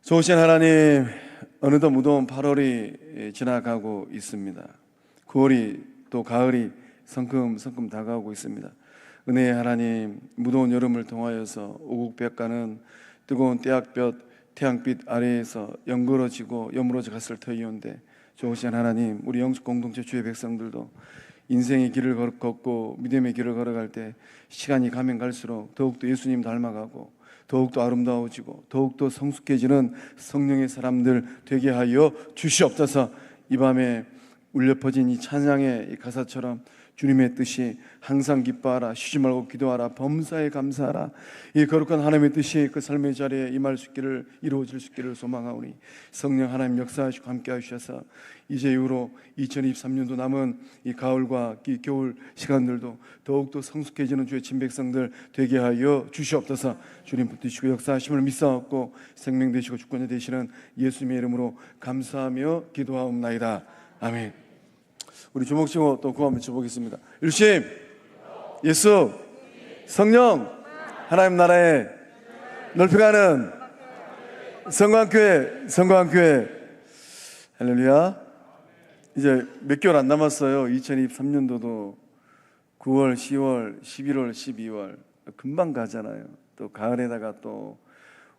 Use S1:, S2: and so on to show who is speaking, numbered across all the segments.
S1: 좋으신 하나님, 어느덧 무더운 8월이 지나가고 있습니다. 9월이 또 가을이 성큼성큼 다가오고 있습니다. 은혜의 하나님, 무더운 여름을 통하여서 오국백가는 뜨거운 태양빛 아래에서 연그러지고 여물어져 갔을 터이온데, 좋으신 하나님, 우리 영적 공동체 주의 백성들도 인생의 길을 걷고 믿음의 길을 걸어갈 때 시간이 가면 갈수록 더욱더 예수님 닮아가고 더욱더 아름다워지고 더욱더 성숙해지는 성령의 사람들 되게 하여 주시옵소서. 이 밤에 울려 퍼진 이 찬양의 이 가사처럼 주님의 뜻이 항상 기뻐하라, 쉬지 말고 기도하라, 범사에 감사하라, 이 거룩한 하나님의 뜻이 그 삶의 자리에 임할 수 있기를, 이루어질 수 있기를 소망하오니 성령 하나님 역사하시고 함께 하셔서 이제 이후로 2023년도 남은 이 가을과 이 겨울 시간들도 더욱더 성숙해지는 주의 친백성들 되게 하여 주시옵소서. 주님 붙드시고 역사하심을 믿사옵고 생명 되시고 주권자 되시는 예수님의 이름으로 감사하며 기도하옵나이다. 아멘. 우리 주목치고 또 구호 한번 쳐보겠습니다. 일심, 예수, 성령, 하나님 나라에 넓혀가는 성광교회. 할렐루야. 이제 몇 개월 안 남았어요. 2023년도도 9월, 10월, 11월, 12월 금방 가잖아요. 또 가을에다가 또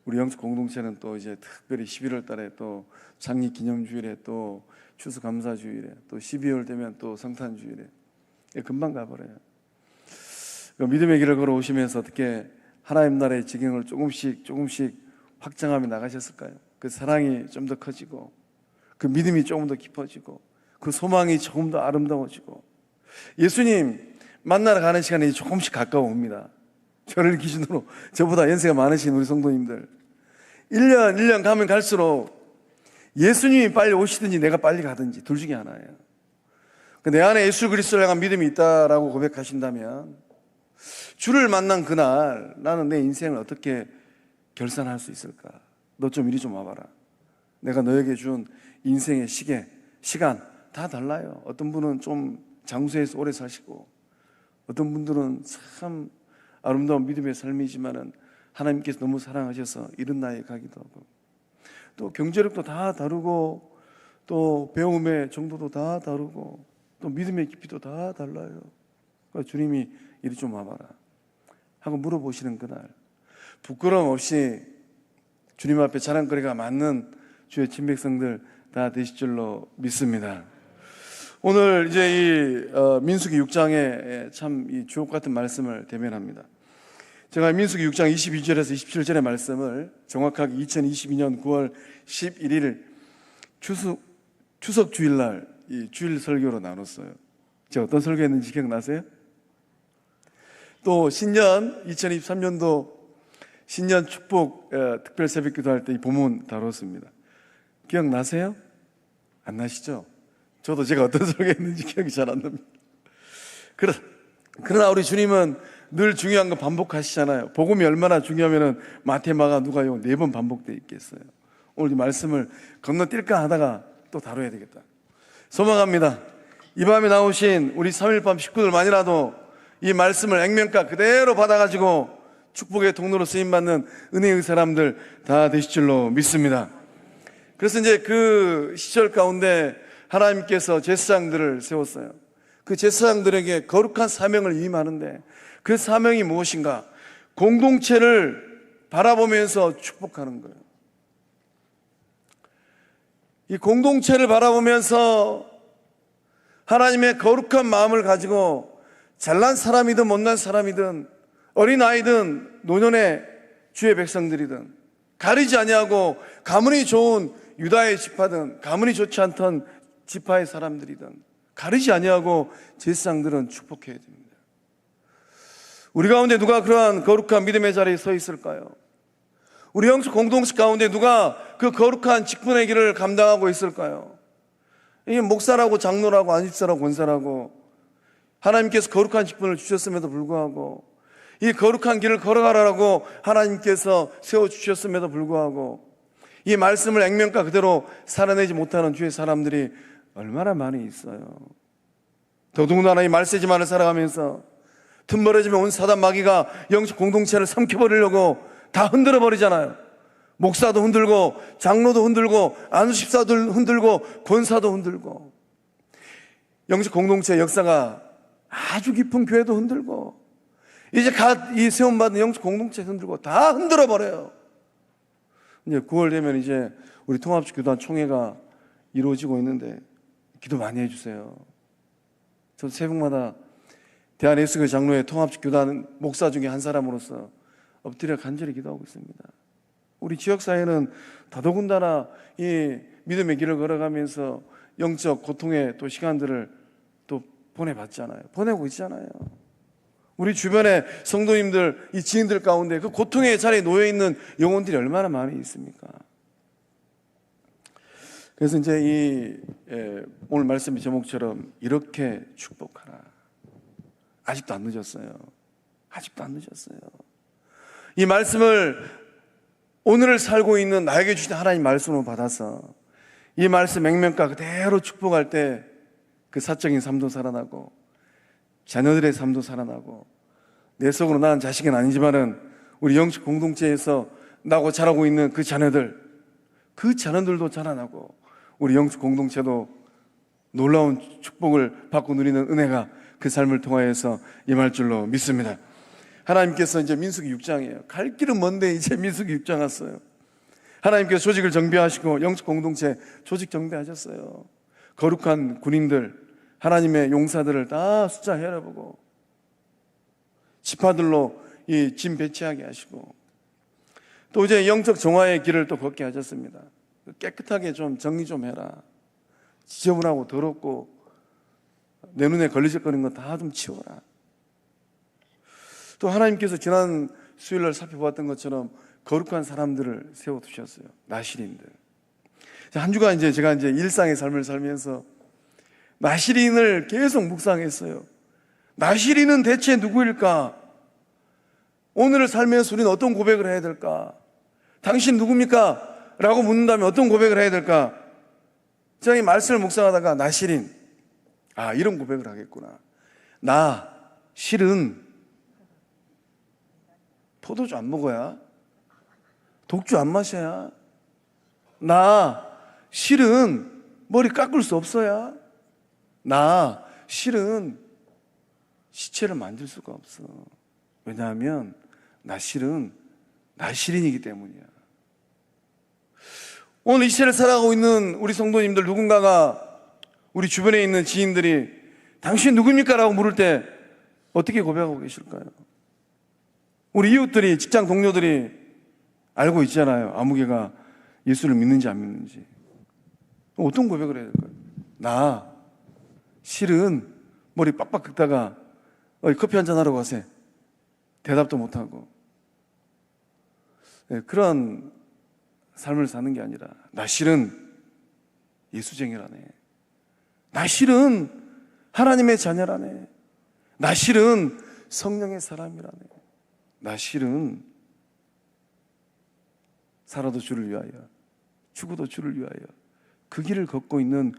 S1: 우리 영적 공동체는 또 이제 특별히 11월 달에 또 창립기념주일에 또 추수감사주일에 또 12월 되면 또 성탄주일에 금방 가버려요. 믿음의 길을 걸어오시면서 어떻게 하나님 나라의 지경을 조금씩 확장하며 나가셨을까요? 그 사랑이 좀 더 커지고 그 믿음이 조금 더 깊어지고 그 소망이 조금 더 아름다워지고 예수님 만나러 가는 시간이 조금씩 가까워옵니다. 저를 기준으로 저보다 연세가 많으신 우리 성도님들 1년 가면 갈수록 예수님이 빨리 오시든지 내가 빨리 가든지 둘 중에 하나예요. 내 안에 예수 그리스도를 향한 믿음이 있다라고 고백하신다면 주를 만난 그날 나는 내 인생을 어떻게 결산할 수 있을까? 너 좀 이리 좀 와봐라. 내가 너에게 준 인생의 시간 다 달라요. 어떤 분은 좀 장수해서 오래 사시고 어떤 분들은 참 아름다운 믿음의 삶이지만은 하나님께서 너무 사랑하셔서 이른 나이에 가기도 하고 또 경제력도 다 다르고 또 배움의 정도도 다 다르고 또 믿음의 깊이도 다 달라요. 그러니까 주님이 이리 좀 와봐라 하고 물어보시는 그날 부끄러움 없이 주님 앞에 자랑거리가 많는 주의 친백성들 다 되실 줄로 믿습니다. 오늘 이제 이 민수기 6장에 참 이 주옥 같은 말씀을 대면합니다. 제가 민수기 6장 22절에서 27절의 말씀을 정확하게 2022년 9월 11일 추석 주일날 이 주일 설교로 나눴어요. 제가 어떤 설교했는지 기억나세요? 또 신년 2023년도 신년 축복 특별 새벽 기도할 때 이 본문 다뤘습니다. 기억나세요? 안 나시죠? 저도 제가 어떤 설교했는지 기억이 잘 안 납니다. 그러나 우리 주님은 늘 중요한 거 반복하시잖아요. 복음이 얼마나 중요하면은 마태, 마가, 누가요 4번 반복되어 있겠어요. 오늘 이 말씀을 건너뛸까 하다가 또 다뤄야 되겠다. 소망합니다. 이 밤에 나오신 우리 3.1밤 식구들만이라도 이 말씀을 액면가 그대로 받아가지고 축복의 통로로 쓰임받는 은혜의 사람들 다 되실 줄로 믿습니다. 그래서 이제 그 시절 가운데 하나님께서 제사장들을 세웠어요. 그 제사장들에게 거룩한 사명을 위임하는데 그 사명이 무엇인가? 공동체를 바라보면서 축복하는 거예요. 이 공동체를 바라보면서 하나님의 거룩한 마음을 가지고 잘난 사람이든 못난 사람이든 어린아이든 노년의 주의 백성들이든 가리지 아니하고 가문이 좋은 유다의 지파든 가문이 좋지 않던 지파의 사람들이든 가리지 아니하고 제사장들은 축복해야 됩니다. 우리 가운데 누가 그러한 거룩한 믿음의 자리에 서 있을까요? 우리 영적 공동체 가운데 누가 그 거룩한 직분의 길을 감당하고 있을까요? 이게 목사라고 장로라고 안집사라고 권사라고 하나님께서 거룩한 직분을 주셨음에도 불구하고 이 거룩한 길을 걸어가라고 하나님께서 세워주셨음에도 불구하고 이 말씀을 액면가 그대로 살아내지 못하는 주의 사람들이 얼마나 많이 있어요. 더더군다나 이 말세지만을 살아가면서 틈벌어지면 온 사단 마귀가 영적 공동체를 삼켜버리려고 다 흔들어 버리잖아요. 목사도 흔들고 장로도 흔들고 안수집사도 흔들고 권사도 흔들고 영적 공동체 역사가 아주 깊은 교회도 흔들고 이제 갓 이 세움받은 영적 공동체 흔들고 다 흔들어 버려요. 이제 9월 되면 이제 우리 통합적 교단 총회가 이루어지고 있는데 기도 많이 해주세요. 저도 새벽마다 대한예수교 장로회 통합적 교단 목사 중에 한 사람으로서 엎드려 간절히 기도하고 있습니다. 우리 지역사회는 더더군다나 이 믿음의 길을 걸어가면서 영적 고통의 또 시간들을 또 보내고 있잖아요. 우리 주변에 성도님들, 이 지인들 가운데 그 고통의 자리에 놓여있는 영혼들이 얼마나 많이 있습니까? 그래서 이제 오늘 말씀의 제목처럼 이렇게 축복하라. 아직도 안 늦었어요. 아직도 안 늦었어요. 이 말씀을 오늘을 살고 있는 나에게 주신 하나님 말씀으로 받아서 이 말씀 맹명가 그대로 축복할 때 그 사적인 삶도 살아나고 자녀들의 삶도 살아나고 내 속으로 낳은 자식은 아니지만은 우리 영적 공동체에서 나고 자라고 있는 그 자녀들도 자라나고 우리 영적 공동체도 놀라운 축복을 받고 누리는 은혜가 그 삶을 통하여서 임할 줄로 믿습니다. 하나님께서 이제 민수기 6장이에요. 갈 길은 먼데 이제 민수기 6장 왔어요. 하나님께서 조직을 정비하시고 영적 공동체 조직 정비하셨어요. 거룩한 군인들, 하나님의 용사들을 다 숫자 헤아려보고 지파들로 이 짐 배치하게 하시고 또 이제 영적 정화의 길을 또 걷게 하셨습니다. 깨끗하게 좀 정리 좀 해라. 지저분하고 더럽고 내 눈에 걸리적거리는 거 다 좀 치워라. 또 하나님께서 지난 수요일날 살펴보았던 것처럼 거룩한 사람들을 세워두셨어요. 나실인들. 한 주간 제가 일상의 삶을 살면서 나실인을 계속 묵상했어요. 나실인은 대체 누구일까? 오늘을 살면서 우리는 어떤 고백을 해야 될까? 당신 누굽니까? 라고 묻는다면 어떤 고백을 해야 될까? 제가 이 말씀을 묵상하다가 나실인, 이런 고백을 하겠구나. 나 실은 포도주 안 먹어야, 독주 안 마셔야, 나 실은 머리 깎을 수 없어야, 나 실은 시체를 만들 수가 없어. 왜냐하면 나 실은 나실인이기 때문이야. 오늘 이 시대를 살아가고 있는 우리 성도님들 누군가가 우리 주변에 있는 지인들이 당신 누굽니까? 라고 물을 때 어떻게 고백하고 계실까요? 우리 이웃들이, 직장 동료들이 알고 있잖아요. 아무개가 예수를 믿는지 안 믿는지. 어떤 고백을 해야 될까요? 나 실은 머리 빡빡 긁다가 커피 한잔 하러 가세요. 대답도 못하고. 그런 삶을 사는 게 아니라 나 실은 예수쟁이라네. 나 실은 하나님의 자녀라네. 나 실은 성령의 사람이라네. 나 실은 살아도 주를 위하여 죽어도 주를 위하여 그 길을 걷고 있는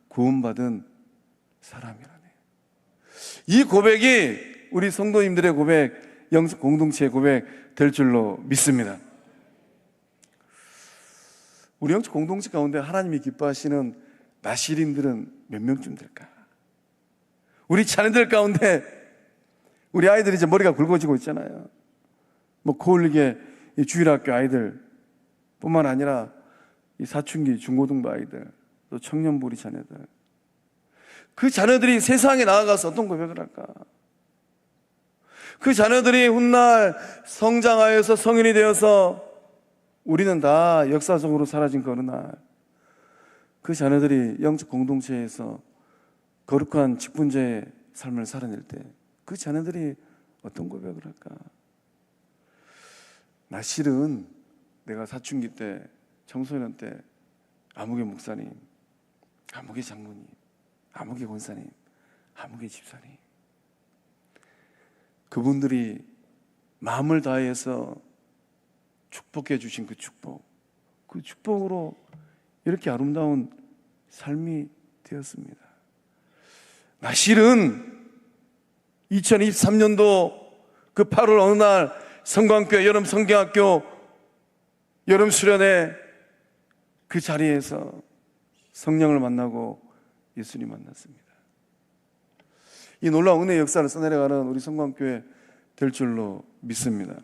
S1: 구원받은 사람이라네. 이 고백이 우리 성도님들의 고백, 영적 공동체의 고백 될 줄로 믿습니다. 우리 영적 공동체 가운데 하나님이 기뻐하시는 나실인들은 몇 명쯤 될까? 우리 자녀들 가운데 우리 아이들이 이제 머리가 굵어지고 있잖아요. 코올리게 이 주일학교 아이들 뿐만 아니라 이 사춘기 중고등부 아이들, 또 청년부 우리 자녀들, 그 자녀들이 세상에 나아가서 어떤 고백을 할까? 그 자녀들이 훗날 성장하여서 성인이 되어서 우리는 다 역사적으로 사라진 그 어느 날 그 자녀들이 영적 공동체에서 거룩한 직분자의 삶을 살아낼 때 그 자녀들이 어떤 고백을 할까? 나 실은 내가 사춘기 때, 청소년 때 아무개 목사님, 아무개 장로님, 아무개 권사님, 아무개 집사님, 그분들이 마음을 다해서 축복해 주신 그 축복으로 이렇게 아름다운 삶이 되었습니다. 나 실은 2023년도 그 8월 어느 날 성광교회 여름 성경학교 여름 수련회 그 자리에서 성령을 만나고 예수님 만났습니다. 이 놀라운 은혜의 역사를 써내려가는 우리 성광교회 될 줄로 믿습니다.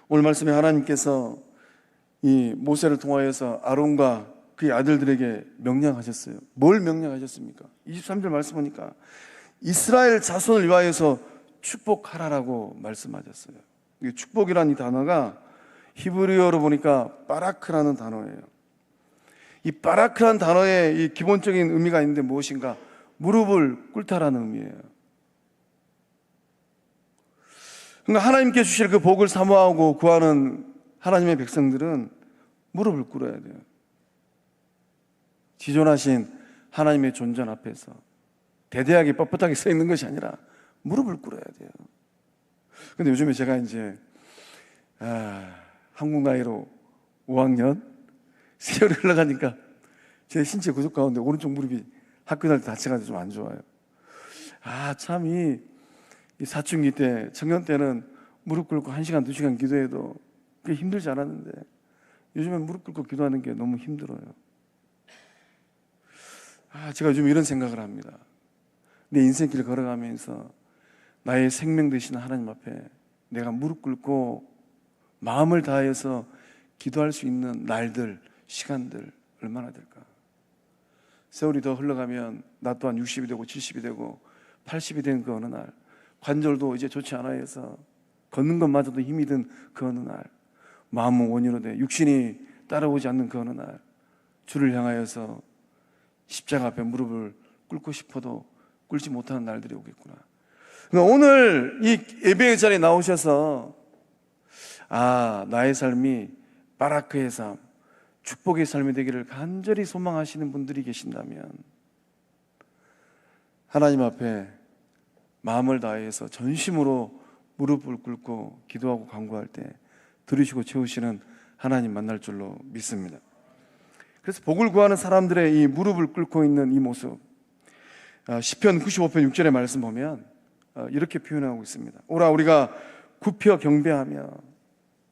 S1: 오늘 말씀에 하나님께서 이 모세를 통하여서 아론과 그의 아들들에게 명령하셨어요. 뭘 명령하셨습니까? 23절 말씀 보니까 이스라엘 자손을 위하여서 축복하라라고 말씀하셨어요. 이 축복이라는 이 단어가 히브리어로 보니까 바라크라는 단어예요. 이 바라크라는 단어의 이 기본적인 의미가 있는데 무엇인가? 무릎을 꿇다라는 의미예요. 그러니까 하나님께 주실 그 복을 사모하고 구하는 하나님의 백성들은 무릎을 꿇어야 돼요. 지존하신 하나님의 존전 앞에서 대대하게 뻣뻣하게 서 있는 것이 아니라 무릎을 꿇어야 돼요. 근데 요즘에 제가 이제 한국 나이로 5학년 세월이 흘러가니까 제 신체 구조 가운데 오른쪽 무릎이 학교 다닐 때 다쳐가지고 좀 안 좋아요. 참 이 사춘기 때, 청년 때는 무릎 꿇고 1시간, 2시간 기도해도 그게 힘들지 않았는데 요즘엔 무릎 꿇고 기도하는 게 너무 힘들어요. 제가 요즘 이런 생각을 합니다. 내 인생길 걸어가면서 나의 생명 되시는 하나님 앞에 내가 무릎 꿇고 마음을 다해서 기도할 수 있는 날들, 시간들 얼마나 될까? 세월이 더 흘러가면 나 또한 60이 되고 70이 되고 80이 된 그 어느 날, 관절도 이제 좋지 않아 해서 걷는 것마저도 힘이 든 그 어느 날, 마음은 원이로 돼 육신이 따라오지 않는 그 어느 날, 주를 향하여서 십자가 앞에 무릎을 꿇고 싶어도 꿇지 못하는 날들이 오겠구나. 그러니까 오늘 이 예배의 자리에 나오셔서 나의 삶이 바라크의 삶, 축복의 삶이 되기를 간절히 소망하시는 분들이 계신다면 하나님 앞에 마음을 다해서 전심으로 무릎을 꿇고 기도하고 간구할 때 들으시고 채우시는 하나님 만날 줄로 믿습니다. 그래서 복을 구하는 사람들의 이 무릎을 꿇고 있는 이 모습, 시편 95편 6절의 말씀 보면 이렇게 표현하고 있습니다. 오라 우리가 굽혀 경배하며,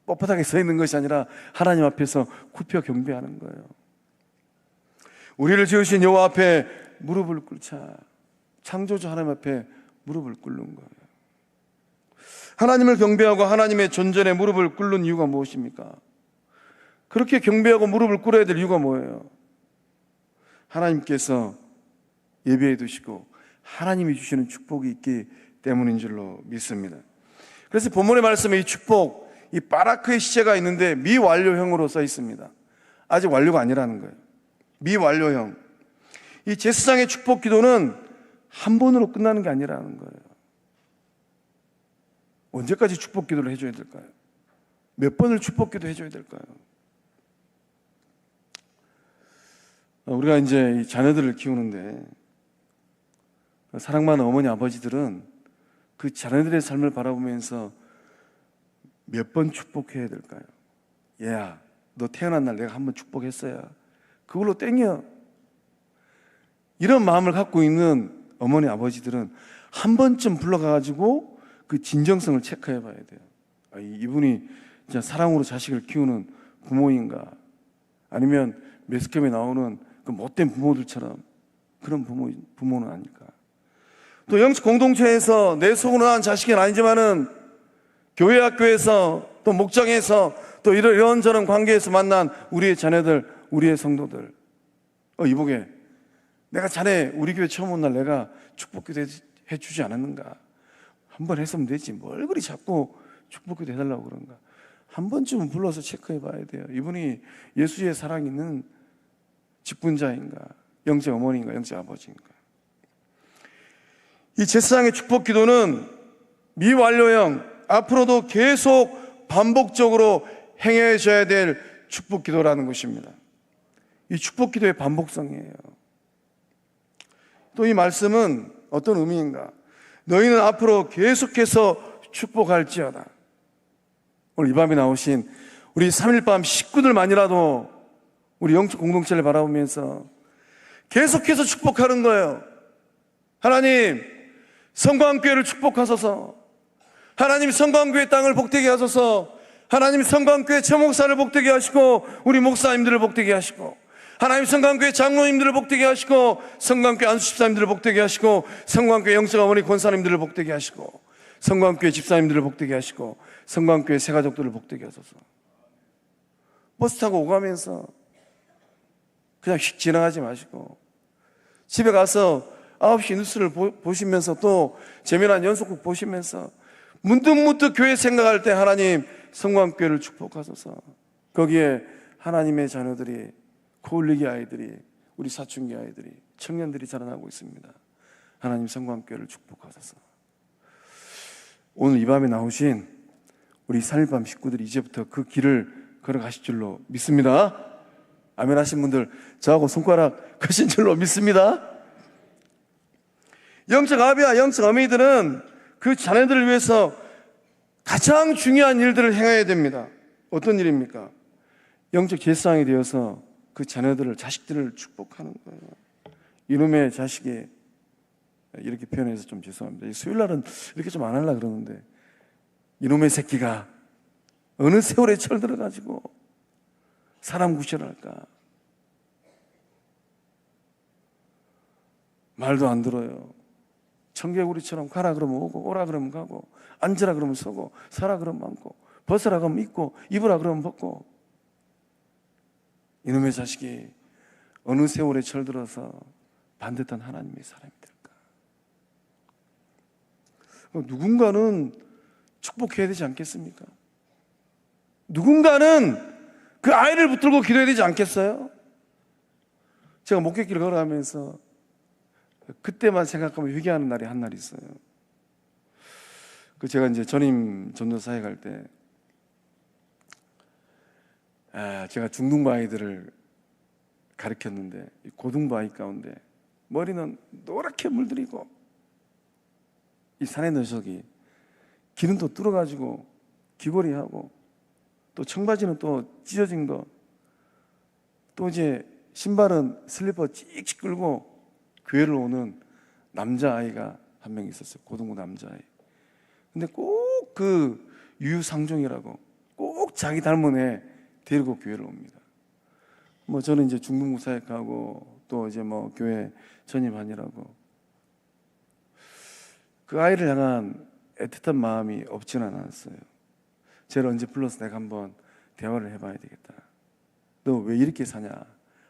S1: 뻣뻣하게 서 있는 것이 아니라 하나님 앞에서 굽혀 경배하는 거예요. 우리를 지으신 여호와 앞에 무릎을 꿇자. 창조주 하나님 앞에 무릎을 꿇는 거예요. 하나님을 경배하고 하나님의 존전에 무릎을 꿇는 이유가 무엇입니까? 그렇게 경배하고 무릎을 꿇어야 될 이유가 뭐예요? 하나님께서 예배해 두시고 하나님이 주시는 축복이 있기 때문인 줄로 믿습니다. 그래서 본문의 말씀에 이 축복, 이 바라크의 시제가 있는데 미완료형으로 써 있습니다. 아직 완료가 아니라는 거예요. 미완료형. 이 제사장의 축복 기도는 한 번으로 끝나는 게 아니라는 거예요. 언제까지 축복 기도를 해줘야 될까요? 몇 번을 축복 기도 해줘야 될까요? 우리가 이제 이 자녀들을 키우는데 사랑 많은 어머니 아버지들은 그 자녀들의 삶을 바라보면서 몇 번 축복해야 될까요? 얘야, 너 태어난 날 내가 한번 축복했어야 그걸로 땡겨. 이런 마음을 갖고 있는 어머니 아버지들은 한 번쯤 불러가지고 그 진정성을 체크해 봐야 돼요. 이분이 진짜 사랑으로 자식을 키우는 부모인가, 아니면 매스컴에 나오는 그 못된 부모들처럼 그런 부모는 아닐까. 또 영적 공동체에서 내 속으로 난 자식은 아니지만은 교회 학교에서 또 목장에서 또 이런저런 관계에서 만난 우리의 자녀들, 우리의 성도들, 이보게 내가 자네 우리 교회 처음 온 날 내가 축복기도 해주지 않았는가? 한번 했으면 되지 뭘 그리 자꾸 축복기도 해달라고 그런가? 한 번쯤은 불러서 체크해 봐야 돼요. 이분이 예수의 사랑이 있는 직분자인가, 영적 어머니인가, 영적 아버지인가. 이 제사장의 축복 기도는 미완료형, 앞으로도 계속 반복적으로 행해져야 될 축복 기도라는 것입니다. 이 축복 기도의 반복성이에요. 또 이 말씀은 어떤 의미인가? 너희는 앞으로 계속해서 축복할지어다. 오늘 이 밤에 나오신 우리 3일밤 식구들만이라도 우리 영적 공동체를 바라보면서 계속해서 축복하는 거예요. 하나님, 성광교회를 축복하소서. 하나님, 성광교회 땅을 복되게 하소서. 하나님 성광교회 최목사를 복되게 하시고 우리 목사님들을 복되게 하시고 하나님 성광교회 장로님들을 복되게 하시고 성광교회 안수집사님들을 복되게 하시고 성광교회 영적 어머니 권사님들을 복되게 하시고 성광교회 집사님들을 복되게 하시고 성광교회 새가족들을 복되게 하소서. 버스 타고 오가면서 그냥 휙 지나가지 마시고 집에 가서 9시 뉴스를 보시면서 또 재미난 연속극 보시면서 문득문득 교회 생각할 때 하나님 성광교회를 축복하소서. 거기에 하나님의 자녀들이, 코올리기 아이들이, 우리 사춘기 아이들이, 청년들이 자라나고 있습니다. 하나님 성광교회를 축복하소서. 오늘 이 밤에 나오신 우리 3.1밤 식구들이 이제부터 그 길을 걸어가실 줄로 믿습니다. 아멘 하신 분들 저하고 손가락 거신 줄로 믿습니다. 영적 아비와 영적 어머니들은 그 자녀들을 위해서 가장 중요한 일들을 행해야 됩니다. 어떤 일입니까? 영적 제사장이 되어서 그 자녀들을, 자식들을 축복하는 거예요. 이놈의 자식이, 이렇게 표현해서 좀 죄송합니다. 수요일 날은 이렇게 좀 안 하려고 그러는데, 이놈의 새끼가 어느 세월에 철들어가지고 사람 구실할까? 말도 안 들어요. 청개구리처럼 가라 그러면 오고, 오라 그러면 가고, 앉으라 그러면 서고, 서라 그러면 앉고, 벗으라 그러면 입고, 입으라 그러면 벗고. 이놈의 자식이 어느 세월에 철들어서 반듯한 하나님의 사람이 될까? 누군가는 축복해야 되지 않겠습니까? 누군가는 그 아이를 붙들고 기도해야 되지 않겠어요? 제가 목격길을 걸어가면서 그때만 생각하면 회개하는 날이 한 날 있어요. 제가 이제 전임 전도사에 갈 때, 제가 중등부 아이들을 가르쳤는데, 고등부 아이 가운데 머리는 노랗게 물들이고, 이 사내 녀석이 귀는 또 뚫어가지고 귀걸이하고, 또 청바지는 또 찢어진 거, 또 이제 신발은 슬리퍼 찍찍 끌고 교회를 오는 남자아이가 한 명 있었어요. 고등부 남자아이. 근데 꼭 그 유유상종이라고 꼭 자기 닮은 애 데리고 교회를 옵니다. 저는 이제 중등부 사역하고 또 이제 교회 전임하느라고 그 아이를 향한 애틋한 마음이 없지는 않았어요. 쟤를 언제 불러서 내가 한번 대화를 해봐야 되겠다. 너 왜 이렇게 사냐?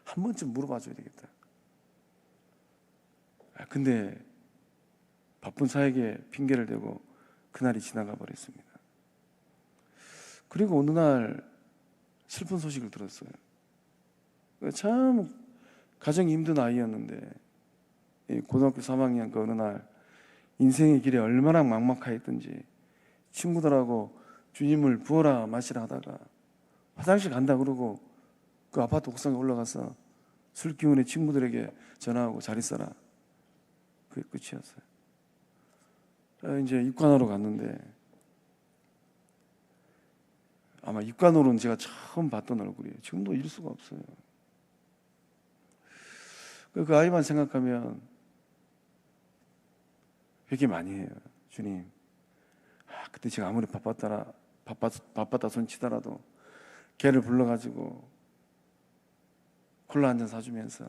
S1: 한 번쯤 물어봐줘야 되겠다. 근데 바쁜 사역에 핑계를 대고 그날이 지나가 버렸습니다. 그리고 어느 날 슬픈 소식을 들었어요. 참 가정이 힘든 아이였는데 고등학교 3학년 그 어느 날 인생의 길에 얼마나 막막하였던지 친구들하고 주님을 부어라 마시라 하다가 화장실 간다 그러고 그 아파트 옥상에 올라가서 술 기운에 친구들에게 전화하고 잘 있어라. 그게 끝이었어요. 이제 입관하러 갔는데 아마 입관으로는 제가 처음 봤던 얼굴이에요. 지금도 잊을 수가 없어요. 그 아이만 생각하면 회개 많이 해요. 주님, 그때 제가 아무리 바빴다 손치더라도 걔를 불러가지고 콜라 한 잔 사주면서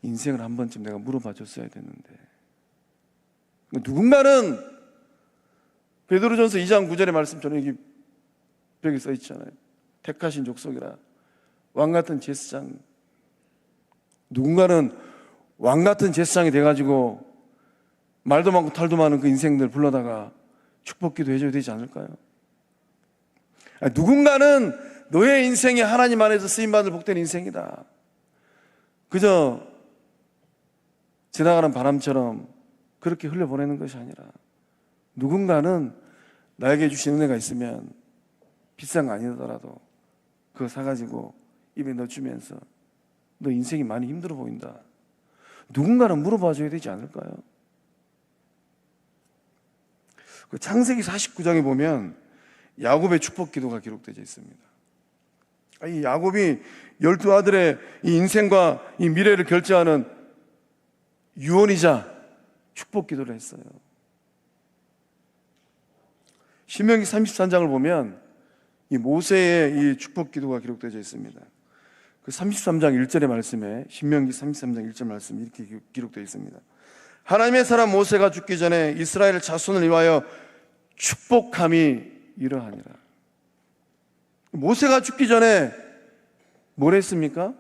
S1: 인생을 한 번쯤 내가 물어봐 줬어야 됐는데, 누군가는 베드로전서 2장 9절의 말씀처럼 여기 벽에 써 있잖아요. 택하신 족속이라 왕같은 제사장. 누군가는 왕같은 제사장이 돼가지고 말도 많고 탈도 많은 그 인생들 불러다가 축복기도 해줘야 되지 않을까요? 누군가는 너의 인생이 하나님 안에서 쓰임받을 복된 인생이다. 그저 지나가는 바람처럼 그렇게 흘려보내는 것이 아니라 누군가는 나에게 주신 은혜가 있으면 비싼 거 아니더라도 그거 사가지고 입에 넣어주면서 너 인생이 많이 힘들어 보인다. 누군가는 물어봐줘야 되지 않을까요? 그 창세기 49장에 보면 야곱의 축복 기도가 기록되어 있습니다. 이 야곱이 12아들의 이 인생과 이 미래를 결정하는 유언이자 축복 기도를 했어요. 신명기 33장을 보면 이 모세의 이 축복 기도가 기록되어 있습니다. 그 33장 1절의 말씀에, 신명기 33장 1절 말씀 이렇게 기록되어 있습니다. 하나님의 사람 모세가 죽기 전에 이스라엘 자손을 위하여 축복함이 이러하니라. 모세가 죽기 전에 뭘 했습니까?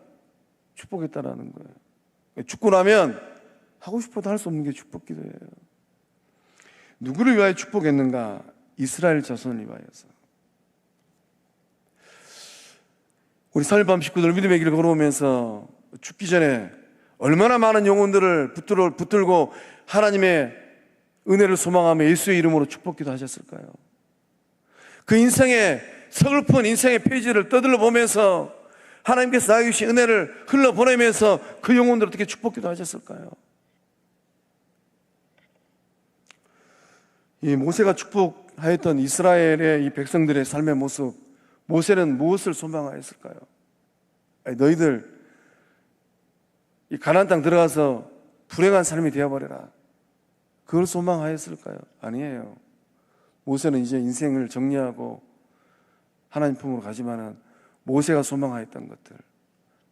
S1: 축복했다라는 거예요. 죽고 나면 하고 싶어도 할 수 없는 게 축복 기도예요. 누구를 위하여 축복했는가? 이스라엘 자손을 위하여서. 우리 설밤 식구들 믿음의 길을 걸어오면서 죽기 전에 얼마나 많은 영혼들을 붙들고 하나님의 은혜를 소망하며 예수의 이름으로 축복기도 하셨을까요? 그 인생의 서글픈 인생의 페이지를 떠들러 보면서 하나님께서 나에게 주신 은혜를 흘러보내면서 그 영혼들을 어떻게 축복기도 하셨을까요? 이 모세가 축복하였던 이스라엘의 이 백성들의 삶의 모습, 모세는 무엇을 소망하였을까요? 너희들 이 가나안 땅 들어가서 불행한 삶이 되어버려라, 그걸 소망하였을까요? 아니에요. 모세는 이제 인생을 정리하고 하나님 품으로 가지만은 모세가 소망하였던 것들,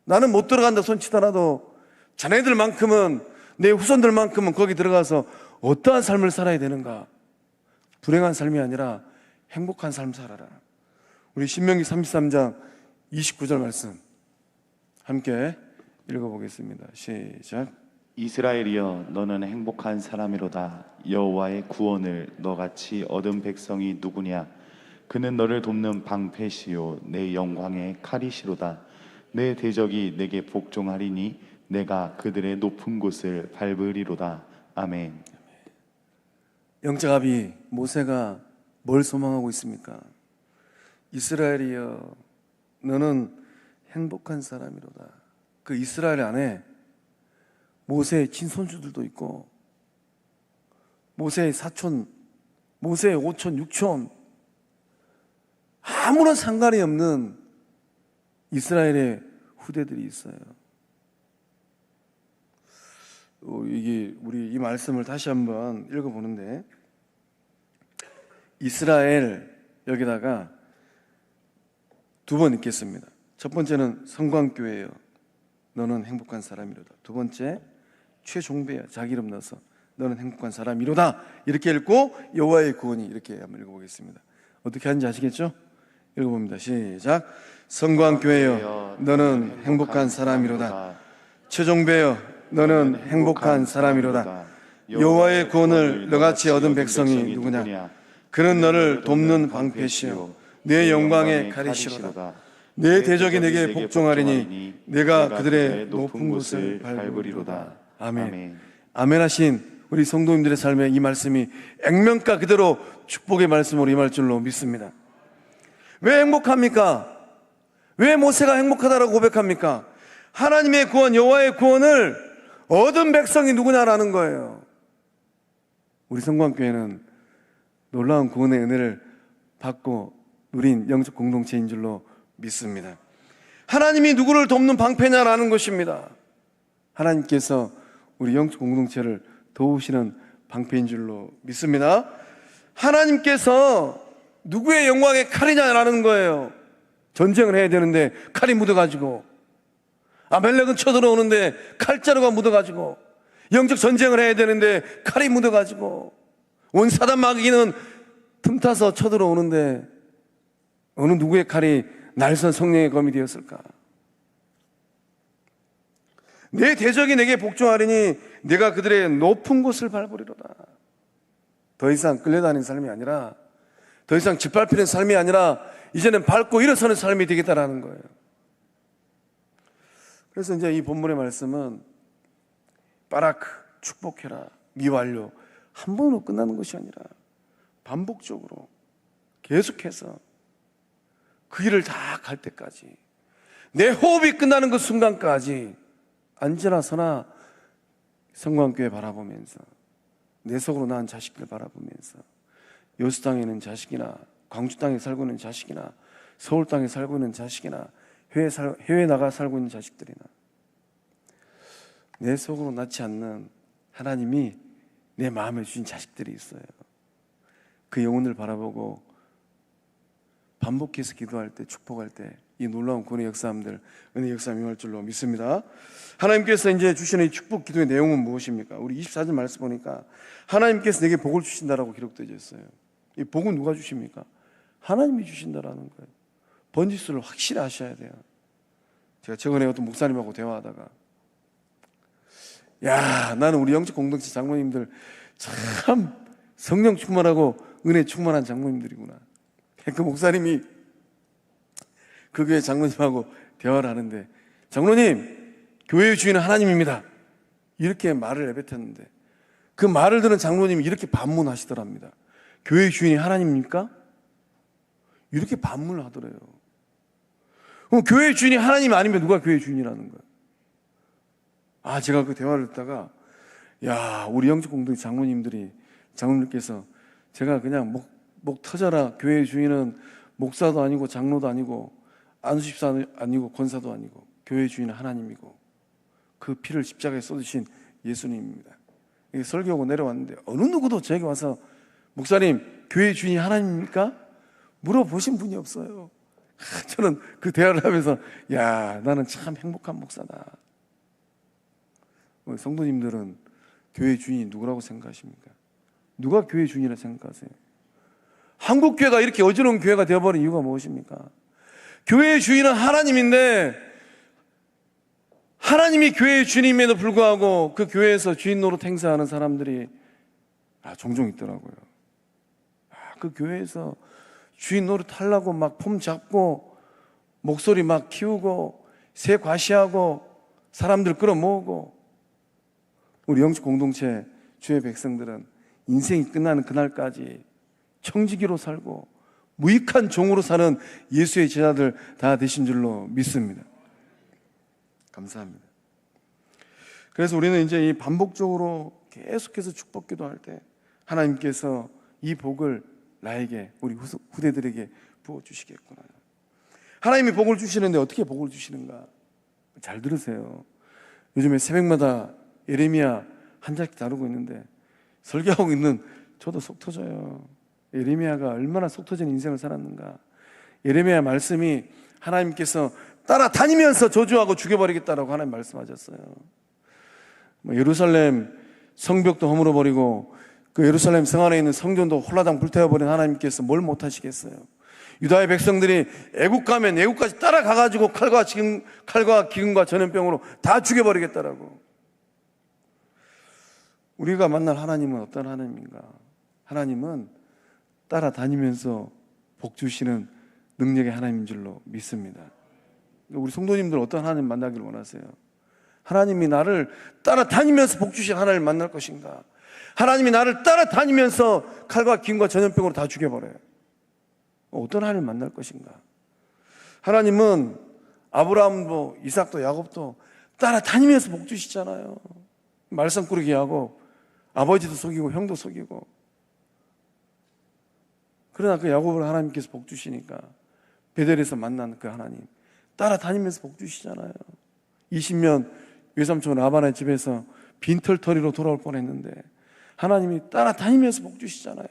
S1: 나는 못 들어간다 손치더라도 자네들만큼은, 내 후손들만큼은 거기 들어가서 어떠한 삶을 살아야 되는가? 불행한 삶이 아니라 행복한 삶 살아라. 우리 신명기 33장 29절 말씀 함께 읽어보겠습니다. 시작.
S2: 이스라엘이여 너는 행복한 사람이로다. 여호와의 구원을 너같이 얻은 백성이 누구냐? 그는 너를 돕는 방패시요 내 영광의 칼이시로다. 내 대적이 내게 복종하리니 내가 그들의 높은 곳을 밟으리로다. 아멘.
S1: 영적 아비 모세가 뭘 소망하고 있습니까? 이스라엘이여 너는 행복한 사람이로다. 그 이스라엘 안에 모세의 친손주들도 있고 모세의 사촌, 모세의 오촌, 육촌, 아무런 상관이 없는 이스라엘의 후대들이 있어요. 이게 우리 이 말씀을 다시 한번 읽어보는데, 이스라엘 여기다가 두 번 읽겠습니다. 첫 번째는 성광교회여 너는 행복한 사람이로다. 두 번째 최종배여, 자기 이름 넣어서 너는 행복한 사람이로다, 이렇게 읽고 여호와의 구원이, 이렇게 한번 읽어보겠습니다. 어떻게 하는지 아시겠죠? 읽어봅니다. 시작. 성광교회여 너는 행복한 사람이로다. 최종배여 너는 행복한 사람이로다. 여호와의 구원을 너같이 얻은 백성이 누구냐? 그는 너를 돕는 방패시요 내 영광의 칼이시로다. 내 대적이 내게 복종하리니 내가 그들의 높은 곳을 밟으리로다. 아멘. 아멘 하신 우리 성도님들의 삶에 이 말씀이 액면가 그대로 축복의 말씀으로 임할 줄로 믿습니다. 왜 행복합니까? 왜 모세가 행복하다라고 고백합니까? 하나님의 구원, 여호와의 구원을 얻은 백성이 누구냐라는 거예요. 우리 성광교회는 놀라운 구원의 은혜를 받고 누린 영적 공동체인 줄로 믿습니다. 하나님이 누구를 돕는 방패냐라는 것입니다. 하나님께서 우리 영적 공동체를 도우시는 방패인 줄로 믿습니다. 하나님께서 누구의 영광의 칼이냐라는 거예요. 전쟁을 해야 되는데 칼이 묻어가지고, 아멜렉은 쳐들어오는데 칼자루가 묻어가지고, 영적 전쟁을 해야 되는데 칼이 묻어가지고, 온 사단 마귀는 틈타서 쳐들어오는데 어느 누구의 칼이 날선 성령의 검이 되었을까? 내 대적이 내게 복종하리니 내가 그들의 높은 곳을 밟으리로다. 더 이상 끌려다니는 삶이 아니라, 더 이상 짓밟히는 삶이 아니라 이제는 밟고 일어서는 삶이 되겠다라는 거예요. 그래서 이제 이 본문의 말씀은 바라크, 축복해라, 미완료, 한 번으로 끝나는 것이 아니라 반복적으로 계속해서 그 길을 다 갈 때까지, 내 호흡이 끝나는 그 순간까지 앉으나 서나 성광교회 바라보면서, 내 속으로 낳은 자식들 바라보면서, 여수 땅에 있는 자식이나 광주 땅에 살고 있는 자식이나 서울 땅에 살고 있는 자식이나 해외 나가 살고 있는 자식들이나, 내 속으로 낳지 않는 하나님이 내 마음에 주신 자식들이 있어요. 그 영혼을 바라보고 반복해서 기도할 때, 축복할 때 이 놀라운 구원의 역사함들, 은혜 역사 임할 줄로 믿습니다. 하나님께서 이제 주시는 이 축복 기도의 내용은 무엇입니까? 우리 24절 말씀 보니까 하나님께서 내게 복을 주신다라고 기록되어 있어요. 이 복은 누가 주십니까? 하나님이 주신다라는 거예요. 번지수를 확실히 아셔야 돼요. 제가 최근에 어떤 목사님하고 대화하다가, 야, 나는 우리 영적 공동체 장로님들 참 성령 충만하고 은혜 충만한 장로님들이구나. 그 목사님이 그 교회 장로님하고 대화를 하는데, 장로님, 교회의 주인은 하나님입니다, 이렇게 말을 내뱉었는데 그 말을 들은 장로님이 이렇게 반문하시더랍니다. 교회의 주인이 하나님입니까? 이렇게 반문을 하더래요. 그럼 교회의 주인이 하나님이 아니면 누가 교회의 주인이라는 거예요? 아, 제가 그 대화를 듣다가, 야, 우리 영적 공동체 장로님께서 제가 그냥 목 터져라, 교회의 주인은 목사도 아니고 장로도 아니고 안수집사 아니고 권사도 아니고 교회의 주인은 하나님이고 그 피를 십자가에 쏟으신 예수님입니다. 설교하고 내려왔는데 어느 누구도 저에게 와서 목사님, 교회의 주인이 하나님입니까? 물어보신 분이 없어요. 저는 그 대화를 하면서, 야, 나는 참 행복한 목사다. 성도님들은 교회의 주인이 누구라고 생각하십니까? 누가 교회의 주인이라고 생각하세요? 한국교회가 이렇게 어지러운 교회가 되어버린 이유가 무엇입니까? 교회의 주인은 하나님인데 하나님이 교회의 주님임에도 불구하고 그 교회에서 주인 노릇 행사하는 사람들이 종종 있더라고요. 그 교회에서 주인 노릇 하려고 막 폼 잡고 목소리 막 키우고 새 과시하고 사람들 끌어모으고, 우리 영적 공동체 주의 백성들은 인생이 끝나는 그날까지 청지기로 살고 무익한 종으로 사는 예수의 제자들 다 되신 줄로 믿습니다. 감사합니다. 그래서 우리는 이제 이 반복적으로 계속해서 축복 기도할 때 하나님께서 이 복을 나에게, 우리 후대들에게 부어주시겠구나. 하나님이 복을 주시는데 어떻게 복을 주시는가? 잘 들으세요. 요즘에 새벽마다 예레미야 한 장씩 다루고 있는데 설교하고 있는 저도 속 터져요. 예레미야가 얼마나 속 터진 인생을 살았는가. 예레미야 말씀이 하나님께서 따라다니면서 저주하고 죽여버리겠다라고 하나님 말씀하셨어요. 예루살렘 성벽도 허물어버리고 그 예루살렘 성 안에 있는 성전도 홀라당 불태워버린 하나님께서 뭘 못하시겠어요? 유다의 백성들이 애국 가면 애국까지 따라가가지고 칼과 기근과 전염병으로 다 죽여버리겠다라고. 우리가 만날 하나님은 어떤 하나님인가? 하나님은 따라다니면서 복 주시는 능력의 하나님인 줄로 믿습니다. 우리 성도님들 어떤 하나님 만나기를 원하세요? 하나님이 나를 따라다니면서 복 주실 하나님을 만날 것인가? 하나님이 나를 따라다니면서 칼과 기근과 전염병으로 다 죽여버려요. 어떤 하나님을 만날 것인가? 하나님은 아브라함도 이삭도 야곱도 따라다니면서 복 주시잖아요. 말썽꾸러기 야곱, 아버지도 속이고 형도 속이고. 그러나 그 야곱을 하나님께서 복 주시니까 베델에서 만난 그 하나님 따라다니면서 복 주시잖아요. 20년 외삼촌 라반의 집에서 빈털터리로 돌아올 뻔했는데 하나님이 따라다니면서 복 주시잖아요.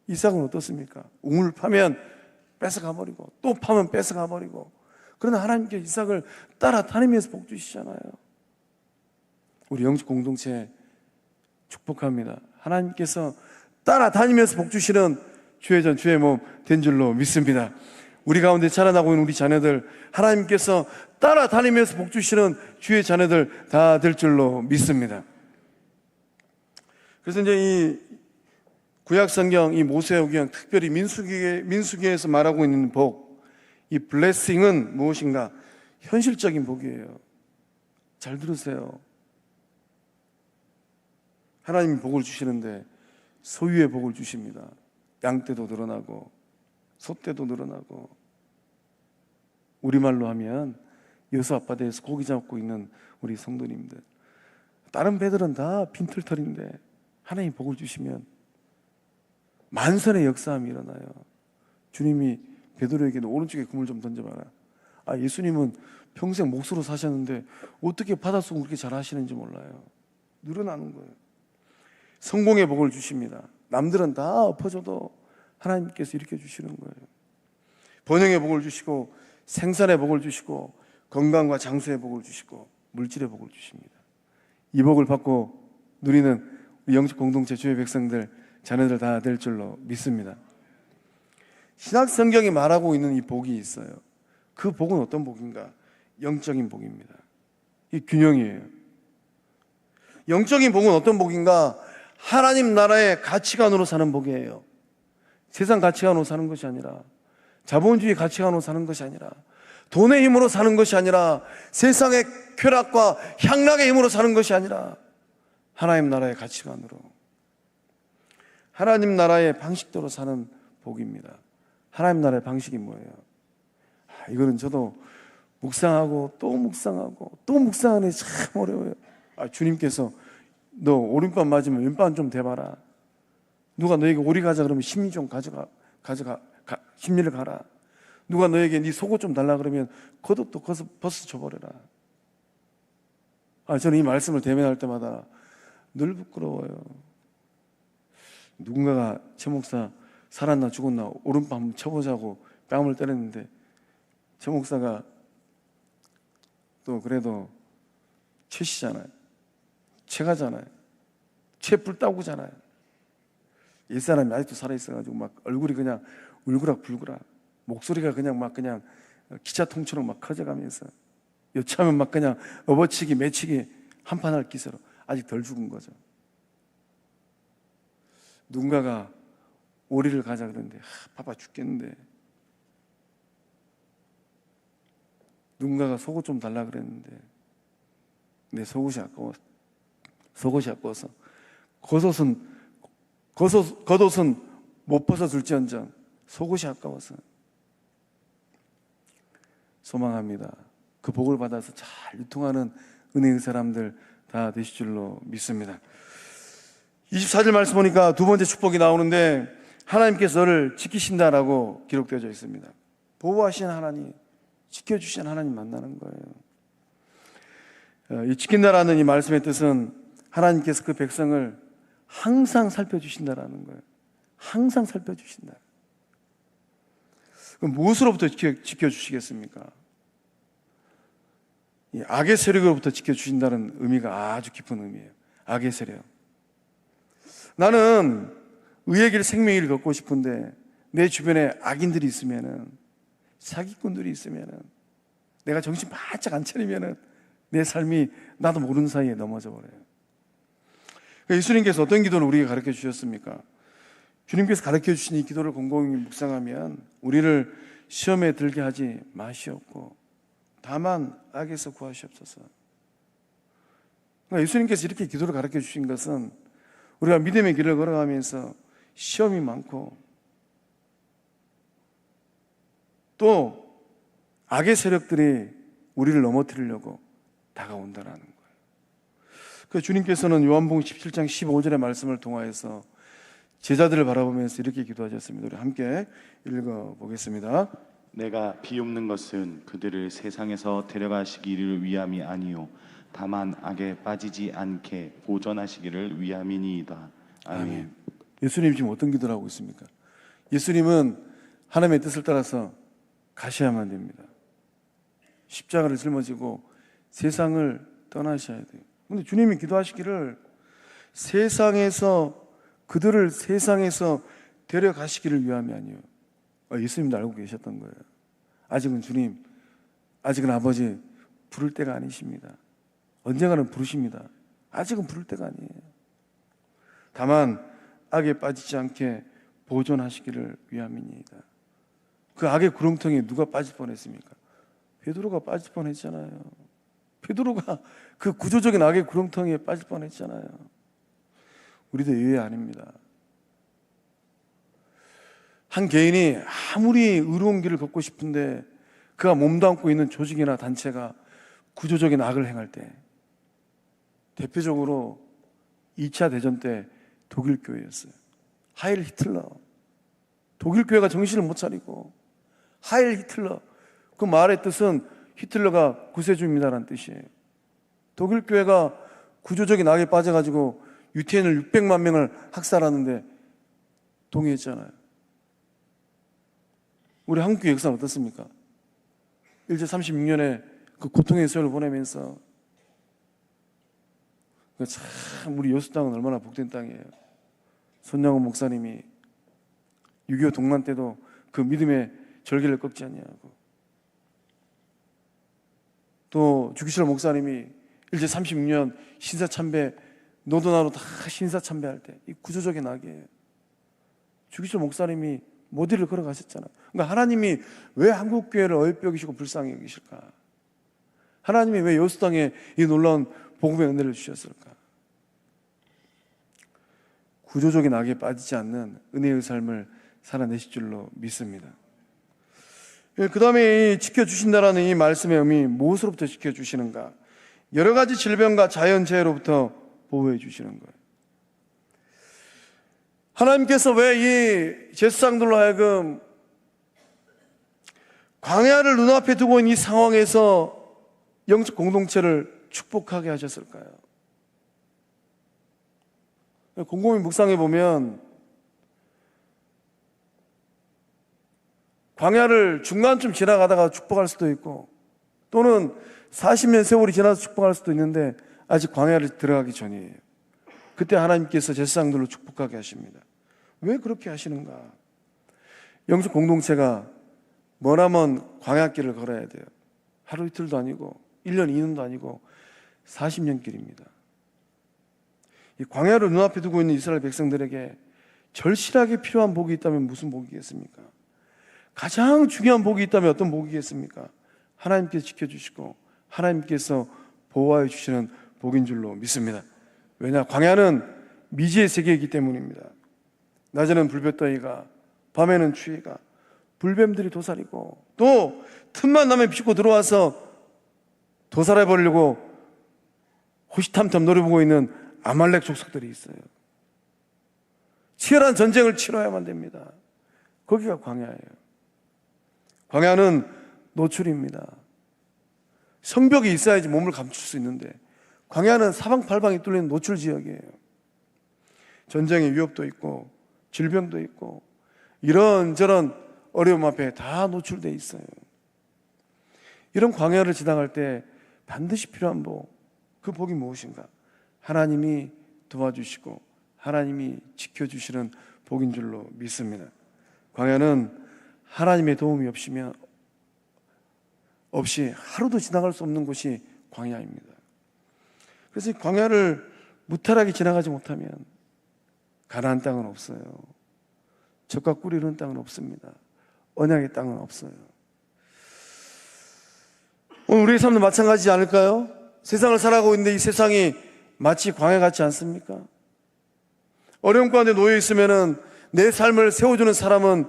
S1: 이삭은 어떻습니까? 우물 파면 뺏어가버리고 또 파면 뺏어가버리고. 그러나 하나님께서 이삭을 따라다니면서 복 주시잖아요. 우리 영적 공동체 축복합니다. 하나님께서 따라다니면서 복 주시는 주의 전 주의 몸 된 줄로 믿습니다. 우리 가운데 자라나고 있는 우리 자녀들, 하나님께서 따라다니면서 복 주시는 주의 자녀들 다 될 줄로 믿습니다. 그래서 이제 이 구약성경, 이 모세오경, 특별히 민수기에서 말하고 있는 복, 이 블레싱은 무엇인가? 현실적인 복이에요. 잘 들으세요. 하나님이 복을 주시는데 소유의 복을 주십니다. 양떼도 늘어나고 소떼도 늘어나고, 우리말로 하면 여수 앞바다에서 고기 잡고 있는 우리 성도님들, 다른 배들은 다 빈털털인데 하나님이 복을 주시면 만선의 역사함이 일어나요. 주님이 베드로에게도 오른쪽에 그물 좀 던져봐라. 예수님은 평생 몫으로 사셨는데 어떻게 바닷속을 그렇게 잘 하시는지 몰라요. 늘어나는 거예요. 성공의 복을 주십니다. 남들은 다 엎어져도 하나님께서 일으켜 주시는 거예요. 번영의 복을 주시고 생산의 복을 주시고 건강과 장수의 복을 주시고 물질의 복을 주십니다. 이 복을 받고 누리는 우리 영적 공동체 주의 백성들, 자녀들 다 될 줄로 믿습니다. 신약 성경이 말하고 있는 이 복이 있어요. 그 복은 어떤 복인가? 영적인 복입니다. 이 균형이에요. 영적인 복은 어떤 복인가? 하나님 나라의 가치관으로 사는 복이에요. 세상 가치관으로 사는 것이 아니라, 자본주의 가치관으로 사는 것이 아니라, 돈의 힘으로 사는 것이 아니라, 세상의 쾌락과 향락의 힘으로 사는 것이 아니라, 하나님 나라의 가치관으로, 하나님 나라의 방식대로 사는 복입니다. 하나님 나라의 방식이 뭐예요? 이거는 저도 묵상하고 또 묵상하고 또 묵상하는 게 참 어려워요. 주님께서 너 오른밤 맞으면 왼밤 좀 대봐라. 누가 너에게 오리 가자 그러면 심리 좀 가져가 심리를 가라. 누가 너에게 네 속옷 좀 달라 그러면 겉옷도 벗어 줘버려라. 저는 이 말씀을 대면할 때마다 늘 부끄러워요. 누군가가 최 목사 살았나 죽었나 오른밤 한번 쳐보자고 뺨을 때렸는데 최 목사가 또 그래도 최씨잖아요. 최가잖아요. 최불따구잖아요. 옛사람이 아직도 살아있어가지고 막 얼굴이 그냥 울그락불그락, 목소리가 그냥 기차통처럼 막 커져가면서 여차하면 막 그냥 업어치기 매치기 한판할 기세로 아직 덜 죽은 거죠. 누군가가 오리를 가자 그러는데 바빠 죽겠는데, 누군가가 속옷 좀 달라 그랬는데 내 속옷이 아까워서 겉옷은 못 벗어줄지언정 속옷이 아까워서. 소망합니다. 그 복을 받아서 잘 유통하는 은혜의 사람들 다 되실 줄로 믿습니다. 24절 말씀 보니까 두 번째 축복이 나오는데, 하나님께서 너를 지키신다라고 기록되어져 있습니다. 보호하신 하나님, 지켜주신 하나님 만나는 거예요. 이 지킨다라는 이 말씀의 뜻은 하나님께서 그 백성을 항상 살펴주신다라는 거예요. 항상 살펴주신다. 그럼 무엇으로부터 지켜주시겠습니까? 이 악의 세력으로부터 지켜주신다는 의미가 아주 깊은 의미예요. 악의 세력. 나는 의의 길 생명의 길을 걷고 싶은데 내 주변에 악인들이 있으면은, 사기꾼들이 있으면은, 내가 정신 바짝 안 차리면은 내 삶이 나도 모르는 사이에 넘어져 버려요. 예수님께서 어떤 기도를 우리에게 가르쳐 주셨습니까? 주님께서 가르쳐 주신 이 기도를 곰곰이 묵상하면 우리를 시험에 들게 하지 마시옵고 다만 악에서 구하시옵소서. 그러니까 예수님께서 이렇게 기도를 가르쳐 주신 것은 우리가 믿음의 길을 걸어가면서 시험이 많고 또 악의 세력들이 우리를 넘어뜨리려고 다가온다는 거예요. 그 주님께서는 요한복음 17장 15절의 말씀을 통하여서 제자들을 바라보면서 이렇게 기도하셨습니다. 우리 함께 읽어보겠습니다.
S2: 내가 비옵는 것은 그들을 세상에서 데려가시기를 위함이 아니요 다만 악에 빠지지 않게 보존하시기를 위함이니이다. 아멘.
S1: 예수님 지금 어떤 기도를 하고 있습니까? 예수님은 하나님의 뜻을 따라서 가셔야만 됩니다. 십자가를 짊어지고 세상을 떠나셔야 돼요. 그런데 주님이 기도하시기를 그들을 세상에서 데려가시기를 위함이 아니에요. 예수님도 알고 계셨던 거예요. 아직은 주님, 아직은 아버지 부를 때가 아니십니다. 언젠가는 부르십니다. 아직은 부를 때가 아니에요. 다만 악에 빠지지 않게 보존하시기를 위함이니이다. 그 악의 구렁텅이에 누가 빠질 뻔했습니까? 베드로가 빠질 뻔했잖아요. 베드로가 그 구조적인 악의 구렁텅이에 빠질 뻔했잖아요. 우리도 예외 아닙니다. 한 개인이 아무리 의로운 길을 걷고 싶은데 그가 몸담고 있는 조직이나 단체가 구조적인 악을 행할 때, 대표적으로 2차 대전 때 독일 교회였어요. 하일 히틀러. 독일 교회가 정신을 못 차리고 하일 히틀러, 그 말의 뜻은 히틀러가 구세주입니다라는 뜻이에요. 독일 교회가 구조적인 악에 빠져가지고 유태인을 600만 명을 학살하는데 동의했잖아요. 우리 한국교회 역사는 어떻습니까? 일제 36년에 그 고통의 세월을 보내면서 참 우리 여수 땅은 얼마나 복된 땅이에요. 손양원 목사님이 6.25 동란 때도 그 믿음의 절개를 꺾지 않냐고, 또 주기철 목사님이 일제 36년 신사참배, 너도 나도 다 신사참배할 때 이 구조적인 악이에요. 주기철 목사님이 모디를 걸어가셨잖아요. 그러니까 하나님이 왜 한국교회를 어여삐기시고 불쌍히 여기실까? 하나님이 왜 여수 땅에 이 놀라운 복음의 은혜를 주셨을까? 구조적인 악에 빠지지 않는 은혜의 삶을 살아내실 줄로 믿습니다. 그 다음에 지켜주신다라는 이 말씀의 의미, 무엇으로부터 지켜주시는가? 여러 가지 질병과 자연재해로부터 보호해 주시는 거예요. 하나님께서 왜 이 제사장들로 하여금 광야를 눈앞에 두고 있는 이 상황에서 영적 공동체를 축복하게 하셨을까요? 곰곰이 묵상해 보면 광야를 중간쯤 지나가다가 축복할 수도 있고, 또는 40년 세월이 지나서 축복할 수도 있는데 아직 광야를 들어가기 전이에요. 그때 하나님께서 제사장들로 축복하게 하십니다. 왜 그렇게 하시는가? 영적 공동체가 머나먼 광야길을 걸어야 돼요. 하루 이틀도 아니고 1년 2년도 아니고 40년 길입니다. 이 광야를 눈앞에 두고 있는 이스라엘 백성들에게 절실하게 필요한 복이 있다면 무슨 복이겠습니까? 가장 중요한 복이 있다면 어떤 복이겠습니까? 하나님께서 지켜주시고 하나님께서 보호하여 주시는 복인 줄로 믿습니다. 왜냐? 광야는 미지의 세계이기 때문입니다. 낮에는 불볕더위가, 밤에는 추위가, 불뱀들이 도사리고, 또 틈만 나면 비집고 들어와서 도살해버리려고 호시탐탐 노려보고 있는 아말렉 족속들이 있어요. 치열한 전쟁을 치러야만 됩니다. 거기가 광야예요. 광야는 노출입니다. 성벽이 있어야지 몸을 감출 수 있는데 광야는 사방팔방이 뚫린 노출 지역이에요. 전쟁의 위협도 있고 질병도 있고 이런저런 어려움 앞에 다 노출되어 있어요. 이런 광야를 지나갈 때 반드시 필요한 복, 그 복이 무엇인가? 하나님이 도와주시고 하나님이 지켜주시는 복인 줄로 믿습니다. 광야는 하나님의 도움이 없이 하루도 지나갈 수 없는 곳이 광야입니다. 그래서 이 광야를 무탈하게 지나가지 못하면 가나안 땅은 없어요. 젖과 꿀이 흐르는 땅은 없습니다. 언약의 땅은 없어요. 오늘 우리의 삶도 마찬가지지 않을까요? 세상을 살아가고 있는데 이 세상이 마치 광야 같지 않습니까? 어려움 가운데 놓여 있으면은 내 삶을 세워주는 사람은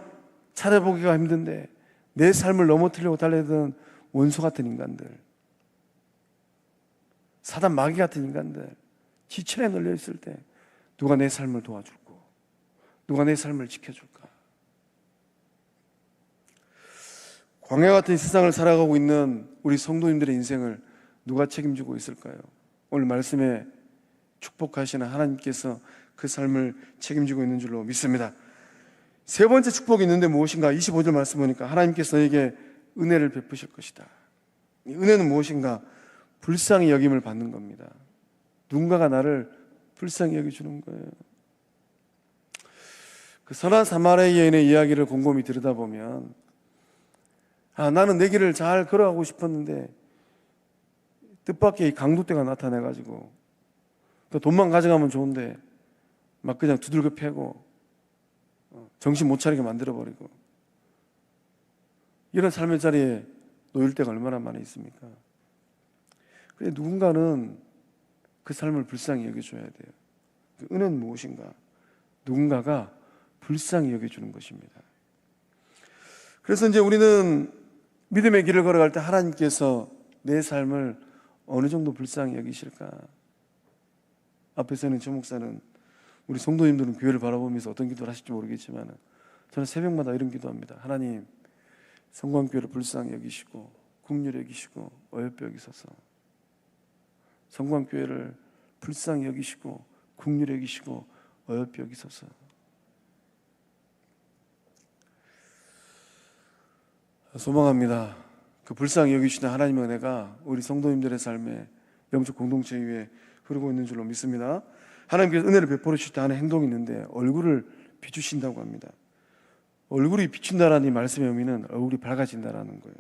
S1: 찾아보기가 힘든데 내 삶을 넘어뜨리려고 달려드는 원수 같은 인간들, 사단 마귀 같은 인간들, 지천에 널려 있을 때 누가 내 삶을 도와줄까? 누가 내 삶을 지켜줄까? 광야 같은 세상을 살아가고 있는 우리 성도님들의 인생을 누가 책임지고 있을까요? 오늘 말씀에 축복하시는 하나님께서 그 삶을 책임지고 있는 줄로 믿습니다. 세 번째 축복이 있는데 무엇인가? 25절 말씀 보니까 하나님께서 너에게 은혜를 베푸실 것이다. 이 은혜는 무엇인가? 불쌍히 여김을 받는 겁니다. 누군가가 나를 불쌍히 여겨주는 거예요. 그 선한 사마리아 여인의 이야기를 곰곰이 들여다보면 나는 내 길을 잘 걸어가고 싶었는데 뜻밖의 이 강도떼가 나타나가지고 또 돈만 가져가면 좋은데 막 그냥 두들겨 패고 정신 못 차리게 만들어버리고 이런 삶의 자리에 놓일 때가 얼마나 많이 있습니까? 그런데 누군가는 그 삶을 불쌍히 여겨줘야 돼요. 그 은혜는 무엇인가? 누군가가 불쌍히 여겨주는 것입니다. 그래서 이제 우리는 믿음의 길을 걸어갈 때 하나님께서 내 삶을 어느 정도 불쌍히 여기실까? 앞에서는 조 목사는 우리 성도님들은 교회를 바라보면서 어떤 기도를 하실지 모르겠지만 저는 새벽마다 이런 기도합니다. 하나님, 성광교회를 불쌍히 여기시고 긍휼히 여기시고 어여삐 여기소서. 성광교회를 불쌍히 여기시고 긍휼히 여기시고 어여삐 여기소서. 소망합니다. 그 불쌍히 여기시는 하나님의 은혜가 우리 성도님들의 삶에 영적 공동체 위에 흐르고 있는 줄로 믿습니다. 하나님께서 은혜를 베풀어 주실 때 하는 행동이 있는데 얼굴을 비추신다고 합니다. 얼굴이 비춘다라는 이 말씀의 의미는 얼굴이 밝아진다라는 거예요.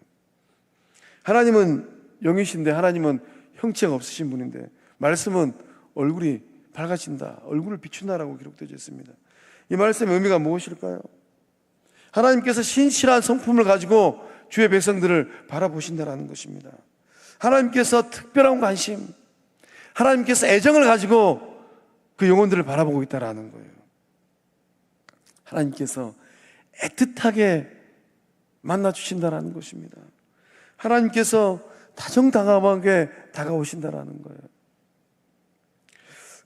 S1: 하나님은 영이신데 하나님은 형체가 없으신 분인데 말씀은 얼굴이 밝아진다, 얼굴을 비춘다라고 기록되어 있습니다. 이 말씀의 의미가 무엇일까요? 하나님께서 신실한 성품을 가지고 주의 백성들을 바라보신다라는 것입니다. 하나님께서 특별한 관심, 하나님께서 애정을 가지고 그 영혼들을 바라보고 있다라는 거예요. 하나님께서 애틋하게 만나주신다라는 것입니다. 하나님께서 다정다감하게 다가오신다라는 거예요.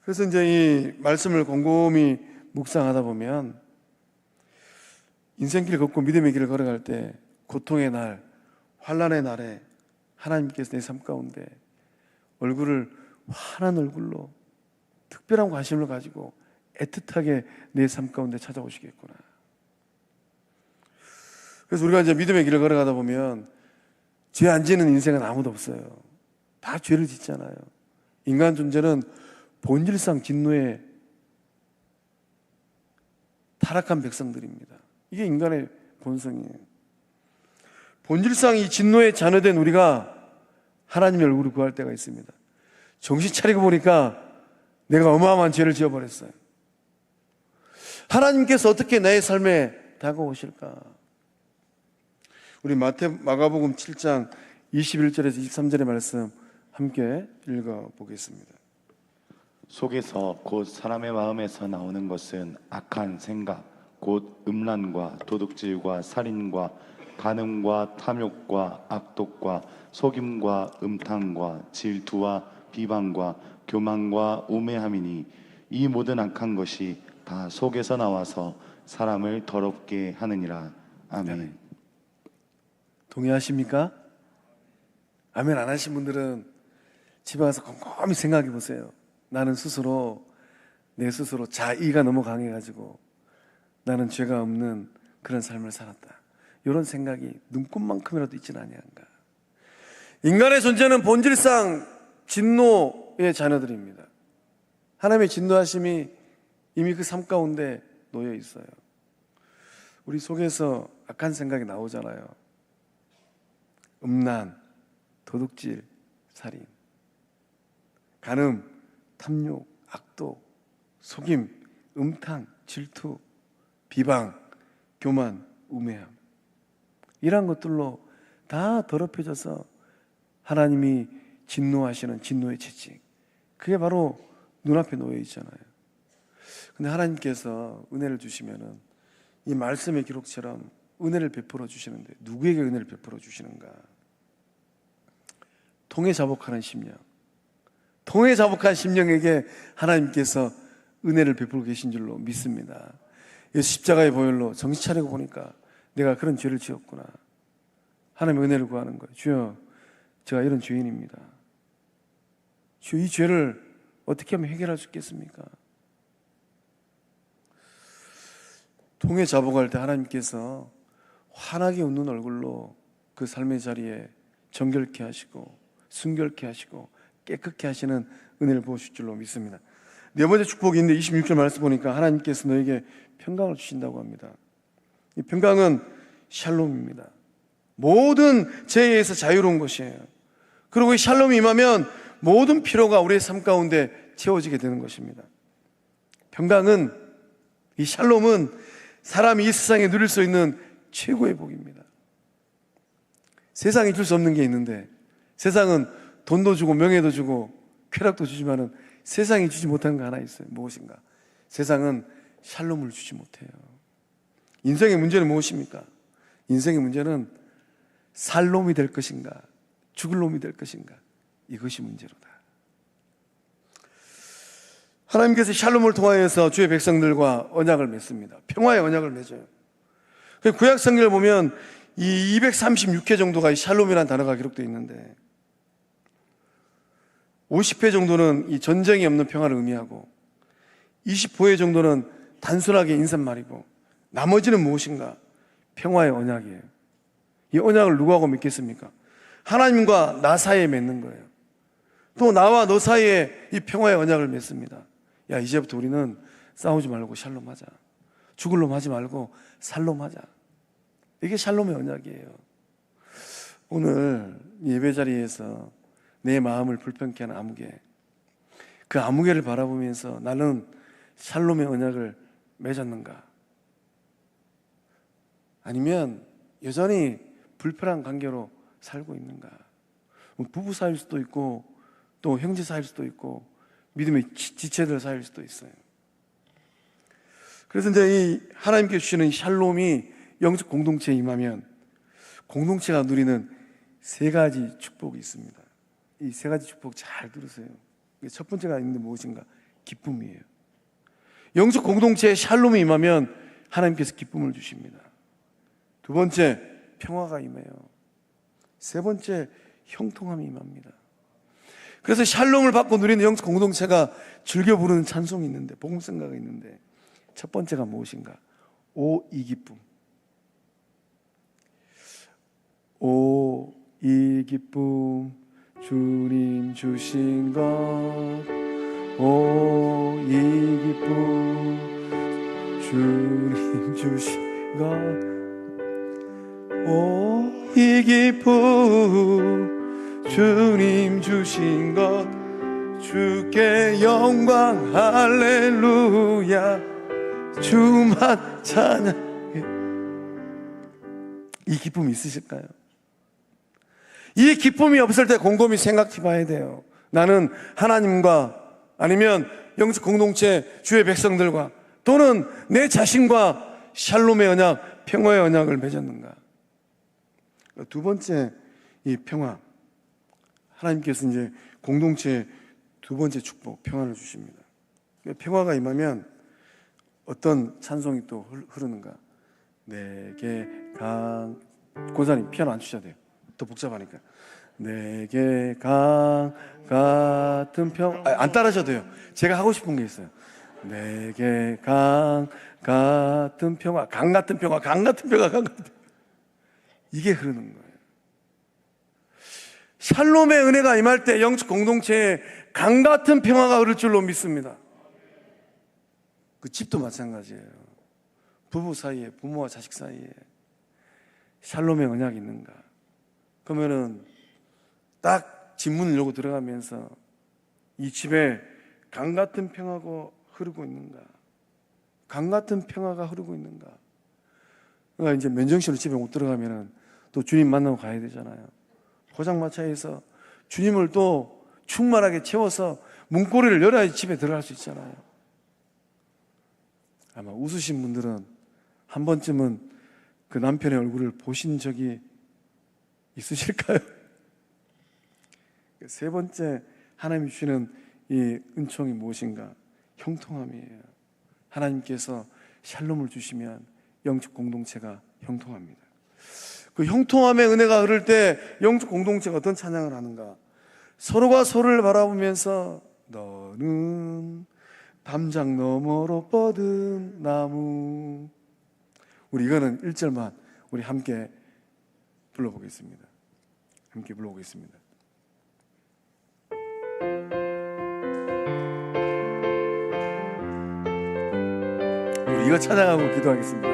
S1: 그래서 이제 이 말씀을 곰곰이 묵상하다 보면 인생길 걷고 믿음의 길을 걸어갈 때 고통의 날, 환난의 날에 하나님께서 내 삶 가운데 얼굴을 환한 얼굴로 특별한 관심을 가지고 애틋하게 내 삶 가운데 찾아오시겠구나. 그래서 우리가 이제 믿음의 길을 걸어가다 보면 죄 안 지는 인생은 아무도 없어요. 다 죄를 짓잖아요. 인간 존재는 본질상 진노의 타락한 백성들입니다. 이게 인간의 본성이에요. 본질상 이 진노의 자녀된 우리가 하나님의 얼굴을 구할 때가 있습니다. 정신 차리고 보니까 내가 어마어마한 죄를 지어버렸어요. 하나님께서 어떻게 나의 삶에 다가오실까? 우리 마가복음 7장 21절에서 23절의 말씀 함께 읽어보겠습니다.
S2: 속에서 곧 사람의 마음에서 나오는 것은 악한 생각, 곧 음란과 도둑질과 살인과 간음과 탐욕과 악독과 속임과 음탕과 질투와 비방과 교만과 우매함이니 이 모든 악한 것이 다 속에서 나와서 사람을 더럽게 하느니라. 아멘.
S1: 동의하십니까? 아멘 안 하신 분들은 집에 가서 곰곰이 생각해 보세요. 나는 스스로 내 스스로 자의가 너무 강해가지고 나는 죄가 없는 그런 삶을 살았다. 이런 생각이 눈꽃만큼이라도 있지는 아니한가. 인간의 존재는 본질상 진노의 자녀들입니다. 하나님의 진노하심이 이미 그 삶 가운데 놓여 있어요. 우리 속에서 악한 생각이 나오잖아요. 음란, 도둑질, 살인, 간음, 탐욕, 악독, 속임, 음탕, 질투, 비방, 교만, 우매함, 이러한 것들로 다 더럽혀져서 하나님이 진노하시는 진노의 채찍, 그게 바로 눈앞에 놓여 있잖아요. 근데 하나님께서 은혜를 주시면은 이 말씀의 기록처럼 은혜를 베풀어 주시는데 누구에게 은혜를 베풀어 주시는가? 통에 자복하는 심령, 통에 자복한 심령에게 하나님께서 은혜를 베풀고 계신 줄로 믿습니다. 십자가의 보혈로 정신 차리고 보니까 내가 그런 죄를 지었구나. 하나님의 은혜를 구하는 거예요. 주여, 제가 이런 죄인입니다. 주여, 이 죄를 어떻게 하면 해결할 수 있겠습니까? 통에 자복할 때 하나님께서 환하게 웃는 얼굴로 그 삶의 자리에 정결케 하시고 순결케 하시고 깨끗게 하시는 은혜를 부으실 줄로 믿습니다. 네 번째 축복이 있는데 26절 말씀 보니까 하나님께서 너에게 평강을 주신다고 합니다. 이 평강은 샬롬입니다. 모든 죄에서 자유로운 것이에요. 그리고 이 샬롬이 임하면 모든 피로가 우리의 삶 가운데 채워지게 되는 것입니다. 평강은, 이 샬롬은 사람이 이 세상에 누릴 수 있는 최고의 복입니다. 세상이 줄 수 없는 게 있는데, 세상은 돈도 주고 명예도 주고 쾌락도 주지만은 세상이 주지 못하는 거 하나 있어요. 무엇인가? 세상은 샬롬을 주지 못해요. 인생의 문제는 무엇입니까? 인생의 문제는 살 놈이 될 것인가, 죽을 놈이 될 것인가, 이것이 문제로다. 하나님께서 샬롬을 통하여서 주의 백성들과 언약을 맺습니다. 평화의 언약을 맺어요. 구약 성경을 보면 이 236회 정도가 이 샬롬이라는 단어가 기록되어 있는데 50회 정도는 이 전쟁이 없는 평화를 의미하고 25회 정도는 단순하게 인사말이고 나머지는 무엇인가? 평화의 언약이에요. 이 언약을 누구하고 맺겠습니까? 하나님과 나 사이에 맺는 거예요. 또 나와 너 사이에 이 평화의 언약을 맺습니다. 야, 이제부터 우리는 싸우지 말고 샬롬하자. 죽을 놈 하지 말고 살롬하자. 이게 샬롬의 언약이에요. 오늘 예배 자리에서 내 마음을 불편케 하는 아무개, 그 아무개를 바라보면서 나는 샬롬의 언약을 맺었는가? 아니면 여전히 불편한 관계로 살고 있는가? 부부 사이일 수도 있고 또 형제 사이일 수도 있고 믿음의 지체들 사이일 수도 있어요. 그래서 이제 이 하나님께 주시는 샬롬이 영적 공동체에 임하면 공동체가 누리는 세 가지 축복이 있습니다. 이 세 가지 축복 잘 들으세요. 첫 번째가 있는데 무엇인가? 기쁨이에요. 영적 공동체에 샬롬이 임하면 하나님께서 기쁨을 주십니다. 두 번째, 평화가 임해요. 세 번째, 형통함이 임합니다. 그래서 샬롬을 받고 누리는 영적 공동체가 즐겨 부르는 찬송이 있는데, 복음성가가 있는데, 첫 번째가 무엇인가? 오, 이 기쁨. 오, 이 기쁨, 주님 주신 것. 오, 이 기쁨, 주님 주신 것. 오, 이 기쁨, 주님 주신 것. 주께 영광 할렐루야. 주만 찬양해. 이 기쁨이 있으실까요? 이 기쁨이 없을 때 곰곰이 생각해 봐야 돼요. 나는 하나님과 아니면 영적 공동체 주의 백성들과 또는 내 자신과 샬롬의 언약, 평화의 언약을 맺었는가? 두 번째, 이 평화. 하나님께서 이제 공동체의 두 번째 축복, 평화를 주십니다. 평화가 임하면 어떤 찬송이 또 흐르는가? 내게 강, 권사님 피아노 안 치셔도 돼요. 더 복잡하니까. 내게 강 같은 안 따라하셔도 돼요. 제가 하고 싶은 게 있어요. 내게 강 같은 평화, 강 같은 평화, 강 같은 평화, 강 같은 평화. 이게 흐르는 거예요. 샬롬의 은혜가 임할 때 영적 공동체에 강 같은 평화가 흐를 줄로 믿습니다. 그 집도 마찬가지예요. 부부 사이에, 부모와 자식 사이에 샬롬의 언약이 있는가? 그러면은 딱 집 문을 열고 들어가면서 이 집에 강 같은 평화가 흐르고 있는가? 강 같은 평화가 흐르고 있는가? 그러니까 이제 맨정신으로 집에 못 들어가면은 또 주님 만나고 가야 되잖아요. 포장마차에서 주님을 또 충만하게 채워서 문고리를 열어야 집에 들어갈 수 있잖아요. 아마 웃으신 분들은 한 번쯤은 그 남편의 얼굴을 보신 적이 있으실까요? 세 번째, 하나님이 주시는 이 은총이 무엇인가? 형통함이에요. 하나님께서 샬롬을 주시면 영적 공동체가 형통합니다. 그 형통함의 은혜가 흐를 때 영적 공동체가 어떤 찬양을 하는가? 서로가 서로를 바라보면서 너는 담장 너머로 뻗은 나무. 우리 이거는 1절만 우리 함께 불러보겠습니다. 함께 불러보겠습니다. 우리 이거 찬양하고 기도하겠습니다.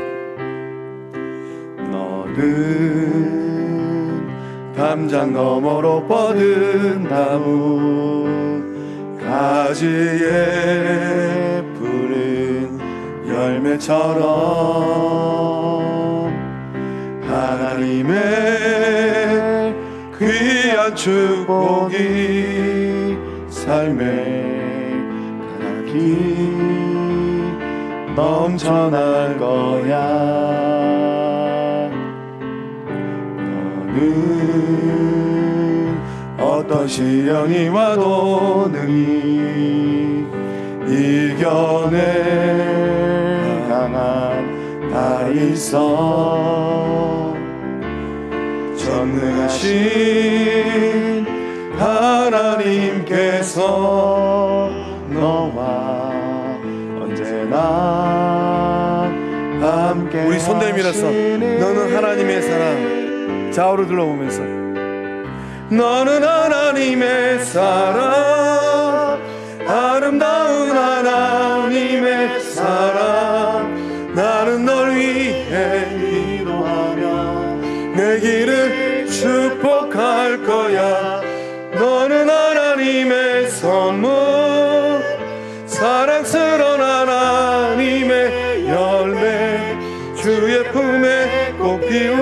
S1: 너는 담장 너머로 뻗은 나무, 가지에 푸른 열매처럼 하나님의 귀한 축복이 삶의 가득히 넘쳐날 거야. 너는 어떤 시련이 와도 능히 이겨낼 강한 날이 있어. 전능하신 하나님께서 너와 언제나 함께. 우리 손 내밀어서 너는 하나님의 사랑, 좌우로 둘러보면서 너는 하나님의 사랑, 아름다운 하나님의 사랑, 나는 널 위해 기도하며 내 길을 축복할 거야. 너는 하나님의 선물, 사랑스러운 하나님의 열매, 주의 품에 꽃 피운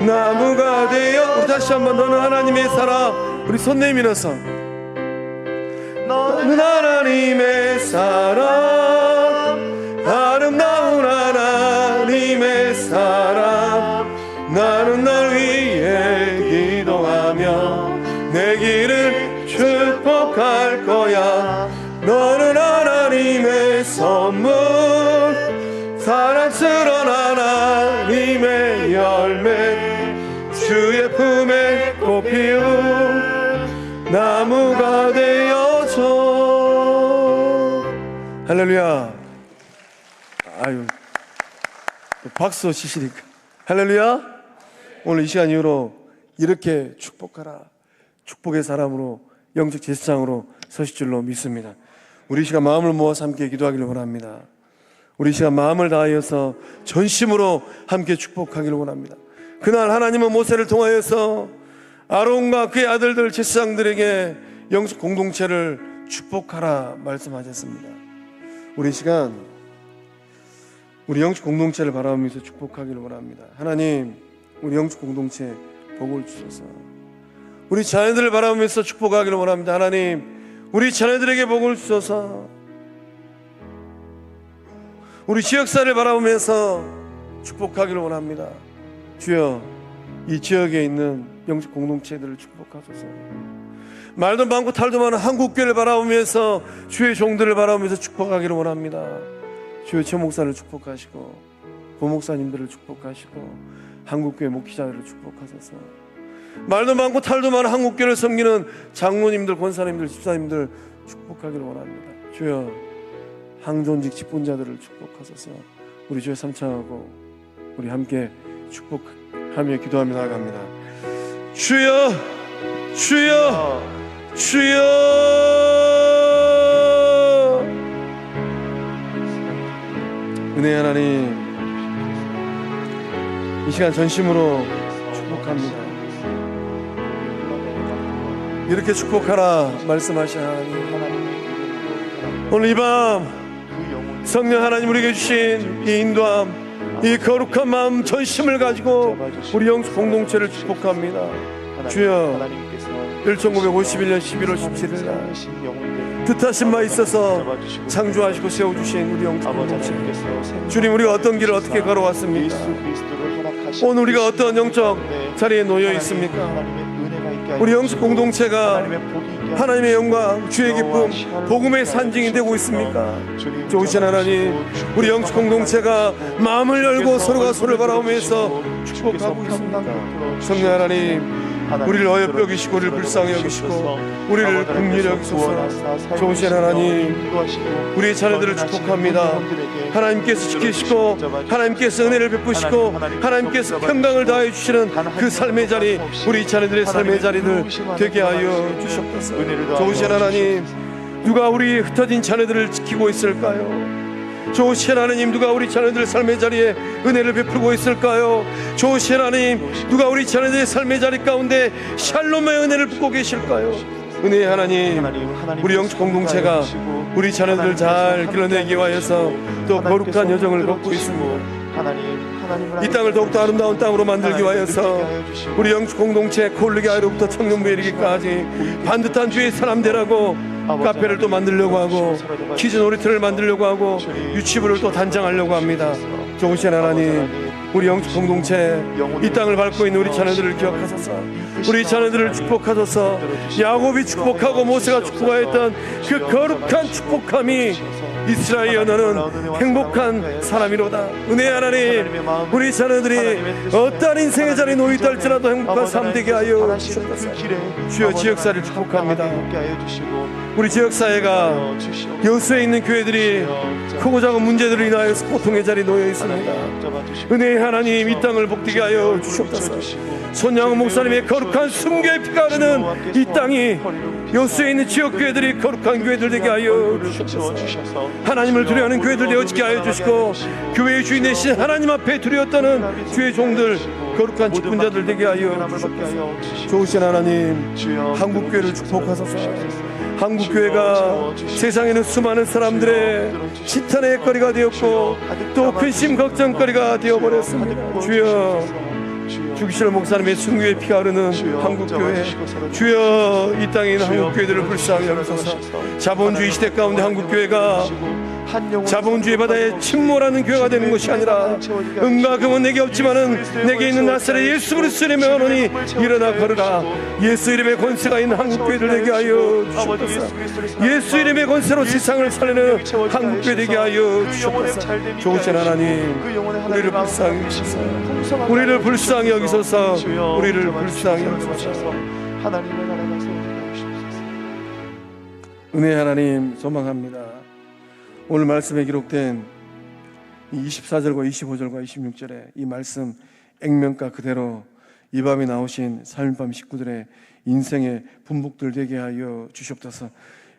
S1: 나무가 되어. 우리 다시 한번 너는 하나님의 사랑, 우리 손 내밀어서 너는 하나님의 사랑, 아름다운 하나님의 사랑, 나는 널 위해 기도하며 내 길을 축복할 거야. 너는 하나님의 선물, 사랑스러운 하나님의 열매, 주의 품에 꽃 피운 나무가 되어줘. 할렐루야. 아유, 박수 치시니까 할렐루야. 오늘 이 시간 이후로 이렇게 축복하라, 축복의 사람으로, 영적 제사장으로 서실 줄로 믿습니다. 우리 이 시간 마음을 모아서 함께 기도하기를 원합니다. 우리 이 시간 마음을 다하여서 전심으로 함께 축복하기를 원합니다. 그날 하나님은 모세를 통하여서 아론과 그의 아들들 제사장들에게 영적 공동체를 축복하라 말씀하셨습니다. 우리 이 시간 우리 영적 공동체를 바라보면서 축복하기를 원합니다. 하나님, 우리 영적 공동체 복을 주셔서 우리 자녀들을 바라보면서 축복하기를 원합니다. 하나님, 우리 자녀들에게 복을 주셔서 우리 지역사를 바라보면서 축복하기를 원합니다. 주여, 이 지역에 있는 영적 공동체들을 축복하소서. 말도 많고 탈도 많은 한국교회를 바라보면서 주의 종들을 바라보면서 축복하기를 원합니다. 주여, 최 목사를 축복하시고 고목사님들을 축복하시고 한국교회 목회자들을 축복하소서. 말도 많고 탈도 많은 한국교회를 섬기는 장로님들, 권사님들, 집사님들 축복하기를 원합니다. 주여, 항존직 직분자들을 축복하소서. 우리 주여 삼창하고 우리 함께 축복하며 기도하며 나아갑니다. 주여, 주여, 주여. 은혜의 하나님, 이 시간 전심으로 축복합니다. 이렇게 축복하라 말씀하신 하나님, 오늘 이 밤 성령 하나님 우리에게 주신 이 인도함, 이 거룩한 마음 전심을 가지고 우리 영적 공동체를 축복합니다. 주여, 1951년 11월 17일 날 뜻하신 바 있어서 창조하시고 세워주신 우리 영적 공동체, 주님, 우리가 어떤 길을 어떻게 걸어왔습니까? 오늘 우리가 어떤 영적 자리에 놓여 있습니까? 우리 영적 공동체가 하나님의 영광, 주의 기쁨, 복음의 산증이 되고 있습니까? 좋으신 하나님, 우리 영적 공동체가 마음을 열고 서로가 서로를 바라보면서 축복하고 있습니까? 성령 하나님, 우리를 어여삐 여기시고 우리를 불쌍히 여기시고 우리를 긍휼히 여기소서. 좋으신 하나님, 우리의 자녀들을 축복합니다. 하나님께서 지키시고 하나님께서 은혜를 베푸시고 하나님께서 평강을 다해 주시는 그 삶의 자리, 우리 자녀들의 삶의 자리들 되게 하여 주시옵소서. 좋으신 하나님, 누가 우리 흩어진 자녀들을 지키고 있을까요? 좋으신 하나님, 누가 우리 자녀들 삶의 자리에 은혜를 베풀고 있을까요? 좋으신 하나님, 누가 우리 자녀들의 삶의 자리 가운데 샬롬의 은혜를 붓고 계실까요? 은혜의 하나님, 우리 영적 공동체가 우리 자녀들을 잘 길러내기 위하여서 또 거룩한 여정을 걷고 있습니다. 이 땅을 더욱더 아름다운 땅으로 만들기 위하여서 우리 영적 공동체 콜르게 아이로부터 청년부에 이르기까지 반듯한 주의 사람 되라고 카페를 또 만들려고 하고 키즈 놀이터를 만들려고 하고 유치부를 또 단장하려고 합니다. 좋으신 하나님, 우리 영적 공동체 이 땅을 밟고 있는 우리 자녀들을 기억하소서. 우리 자녀들을 축복하소서. 야곱이 축복하고 모세가 축복하였던 그 거룩한 축복함이 이스라엘여 너는 행복한 사람이로다. 은혜 하나님, 우리 자녀들이 어떠한 인생의 자리에 놓여있다 할지라도 행복한 삶 되게 하여 주옵소서. 주여 지역사를 축복합니다. 우리 지역사회가 여수에 있는 교회들이 크고 작은 문제들로 인하여 보통의 자리에 놓여 있습니다. 은혜의 하나님, 이 땅을 복되게 하여 주시옵소서. 손양훈 목사님의 거룩한 순교의 피가 흐르는 이 땅이 여수에 있는 지역교회들이 거룩한 교회들 되게 하여 주시옵소서. 하나님을 두려워하는 교회들 되어지게 하여 주시고, 교회의 주인 되신 하나님 앞에 두려워 떠는 주의 종들, 거룩한 직분자들 되게 하여 주시옵소서. 좋으신 하나님, 한국교회를 축복하소서. 한국교회가 세상에는 수많은 사람들의 지탄의 거리가 되었고 또 근심 걱정거리가 되어버렸습니다. 주여, 주기실 목사님의 순교의 피가 흐르는 한국교회, 주여 이 땅에 있는 한국교회들을 불쌍히 여기소서. 자본주의 시대 가운데 한국교회가 자본주의 바다에 침몰하는 교회가 되는 것이 아니라 은과 금은 내게 없지만은 내게 있는 나사렛 예수 그리스도의 이름의 언어니 일어나 걸으라. 예수 이름의 권세가 있는 한국교회들 되게 하여 주시옵소서. 예수 이름의 권세로 세상을 살리는 한국교회 되게 하여 주시옵소서. 좋으신 하나님, 우리를 불쌍히 여기소서. 우리를 불쌍히 여기소서. 우리를 불쌍히 여기소서.
S2: 하나님의 나라가 세워지게 하시옵소서.
S1: 은혜 하나님 소망합니다. 오늘 말씀에 기록된 24절과 25절과 26절에 이 말씀 액면가 그대로 이 밤에 나오신 삶밤 식구들의 인생의 분복들 되게 하여 주시옵소서.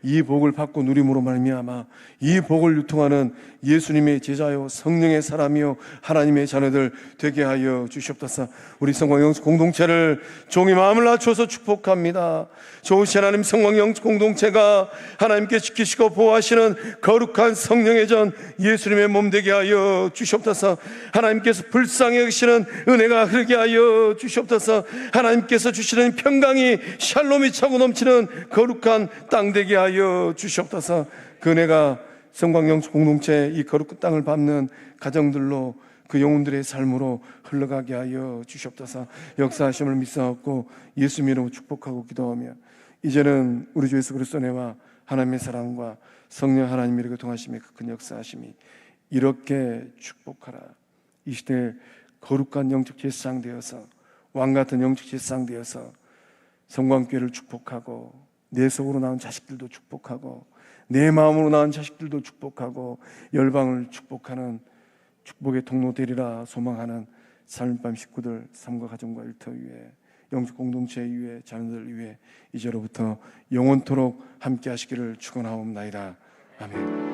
S1: 이 복을 받고 누림으로 말미암아 이 복을 유통하는 예수님의 제자요 성령의 사람이요 하나님의 자녀들 되게 하여 주시옵소서. 우리 성광영적 공동체를 종이 마음을 낮춰서 축복합니다. 좋으신 하나님, 성광영적 공동체가 하나님께 지키시고 보호하시는 거룩한 성령의 전 예수님의 몸 되게 하여 주시옵소서. 하나님께서 불쌍히 여기시는 은혜가 흐르게 하여 주시옵소서. 하나님께서 주시는 평강이 샬롬이 차고 넘치는 거룩한 땅 되게 하여 주시옵소서. 그 은혜가 성광영적 공동체 이 거룩한 땅을 밟는 가정들로 그 영혼들의 삶으로 흘러가게 하여 주시옵소서. 역사하심을 믿사옵고 예수 이름으로 축복하고 기도하며, 이제는 우리 주 예수 그리스도 은혜와 하나님의 사랑과 성령 하나님의 교통하심의 그 큰 역사하심이 이렇게 축복하라. 이 시대에 거룩한 영적 제사장 되어서, 왕같은 영적 제사장 되어서 성광교회를 축복하고, 내 속으로 나온 자식들도 축복하고, 내 마음으로 낳은 자식들도 축복하고, 열방을 축복하는 축복의 통로 되리라 소망하는 삶밤 식구들, 삶과 가정과 일터 위에, 영적 공동체 위에, 자녀들 위에 이제로부터 영원토록 함께 하시기를 축원하옵나이다. 아멘.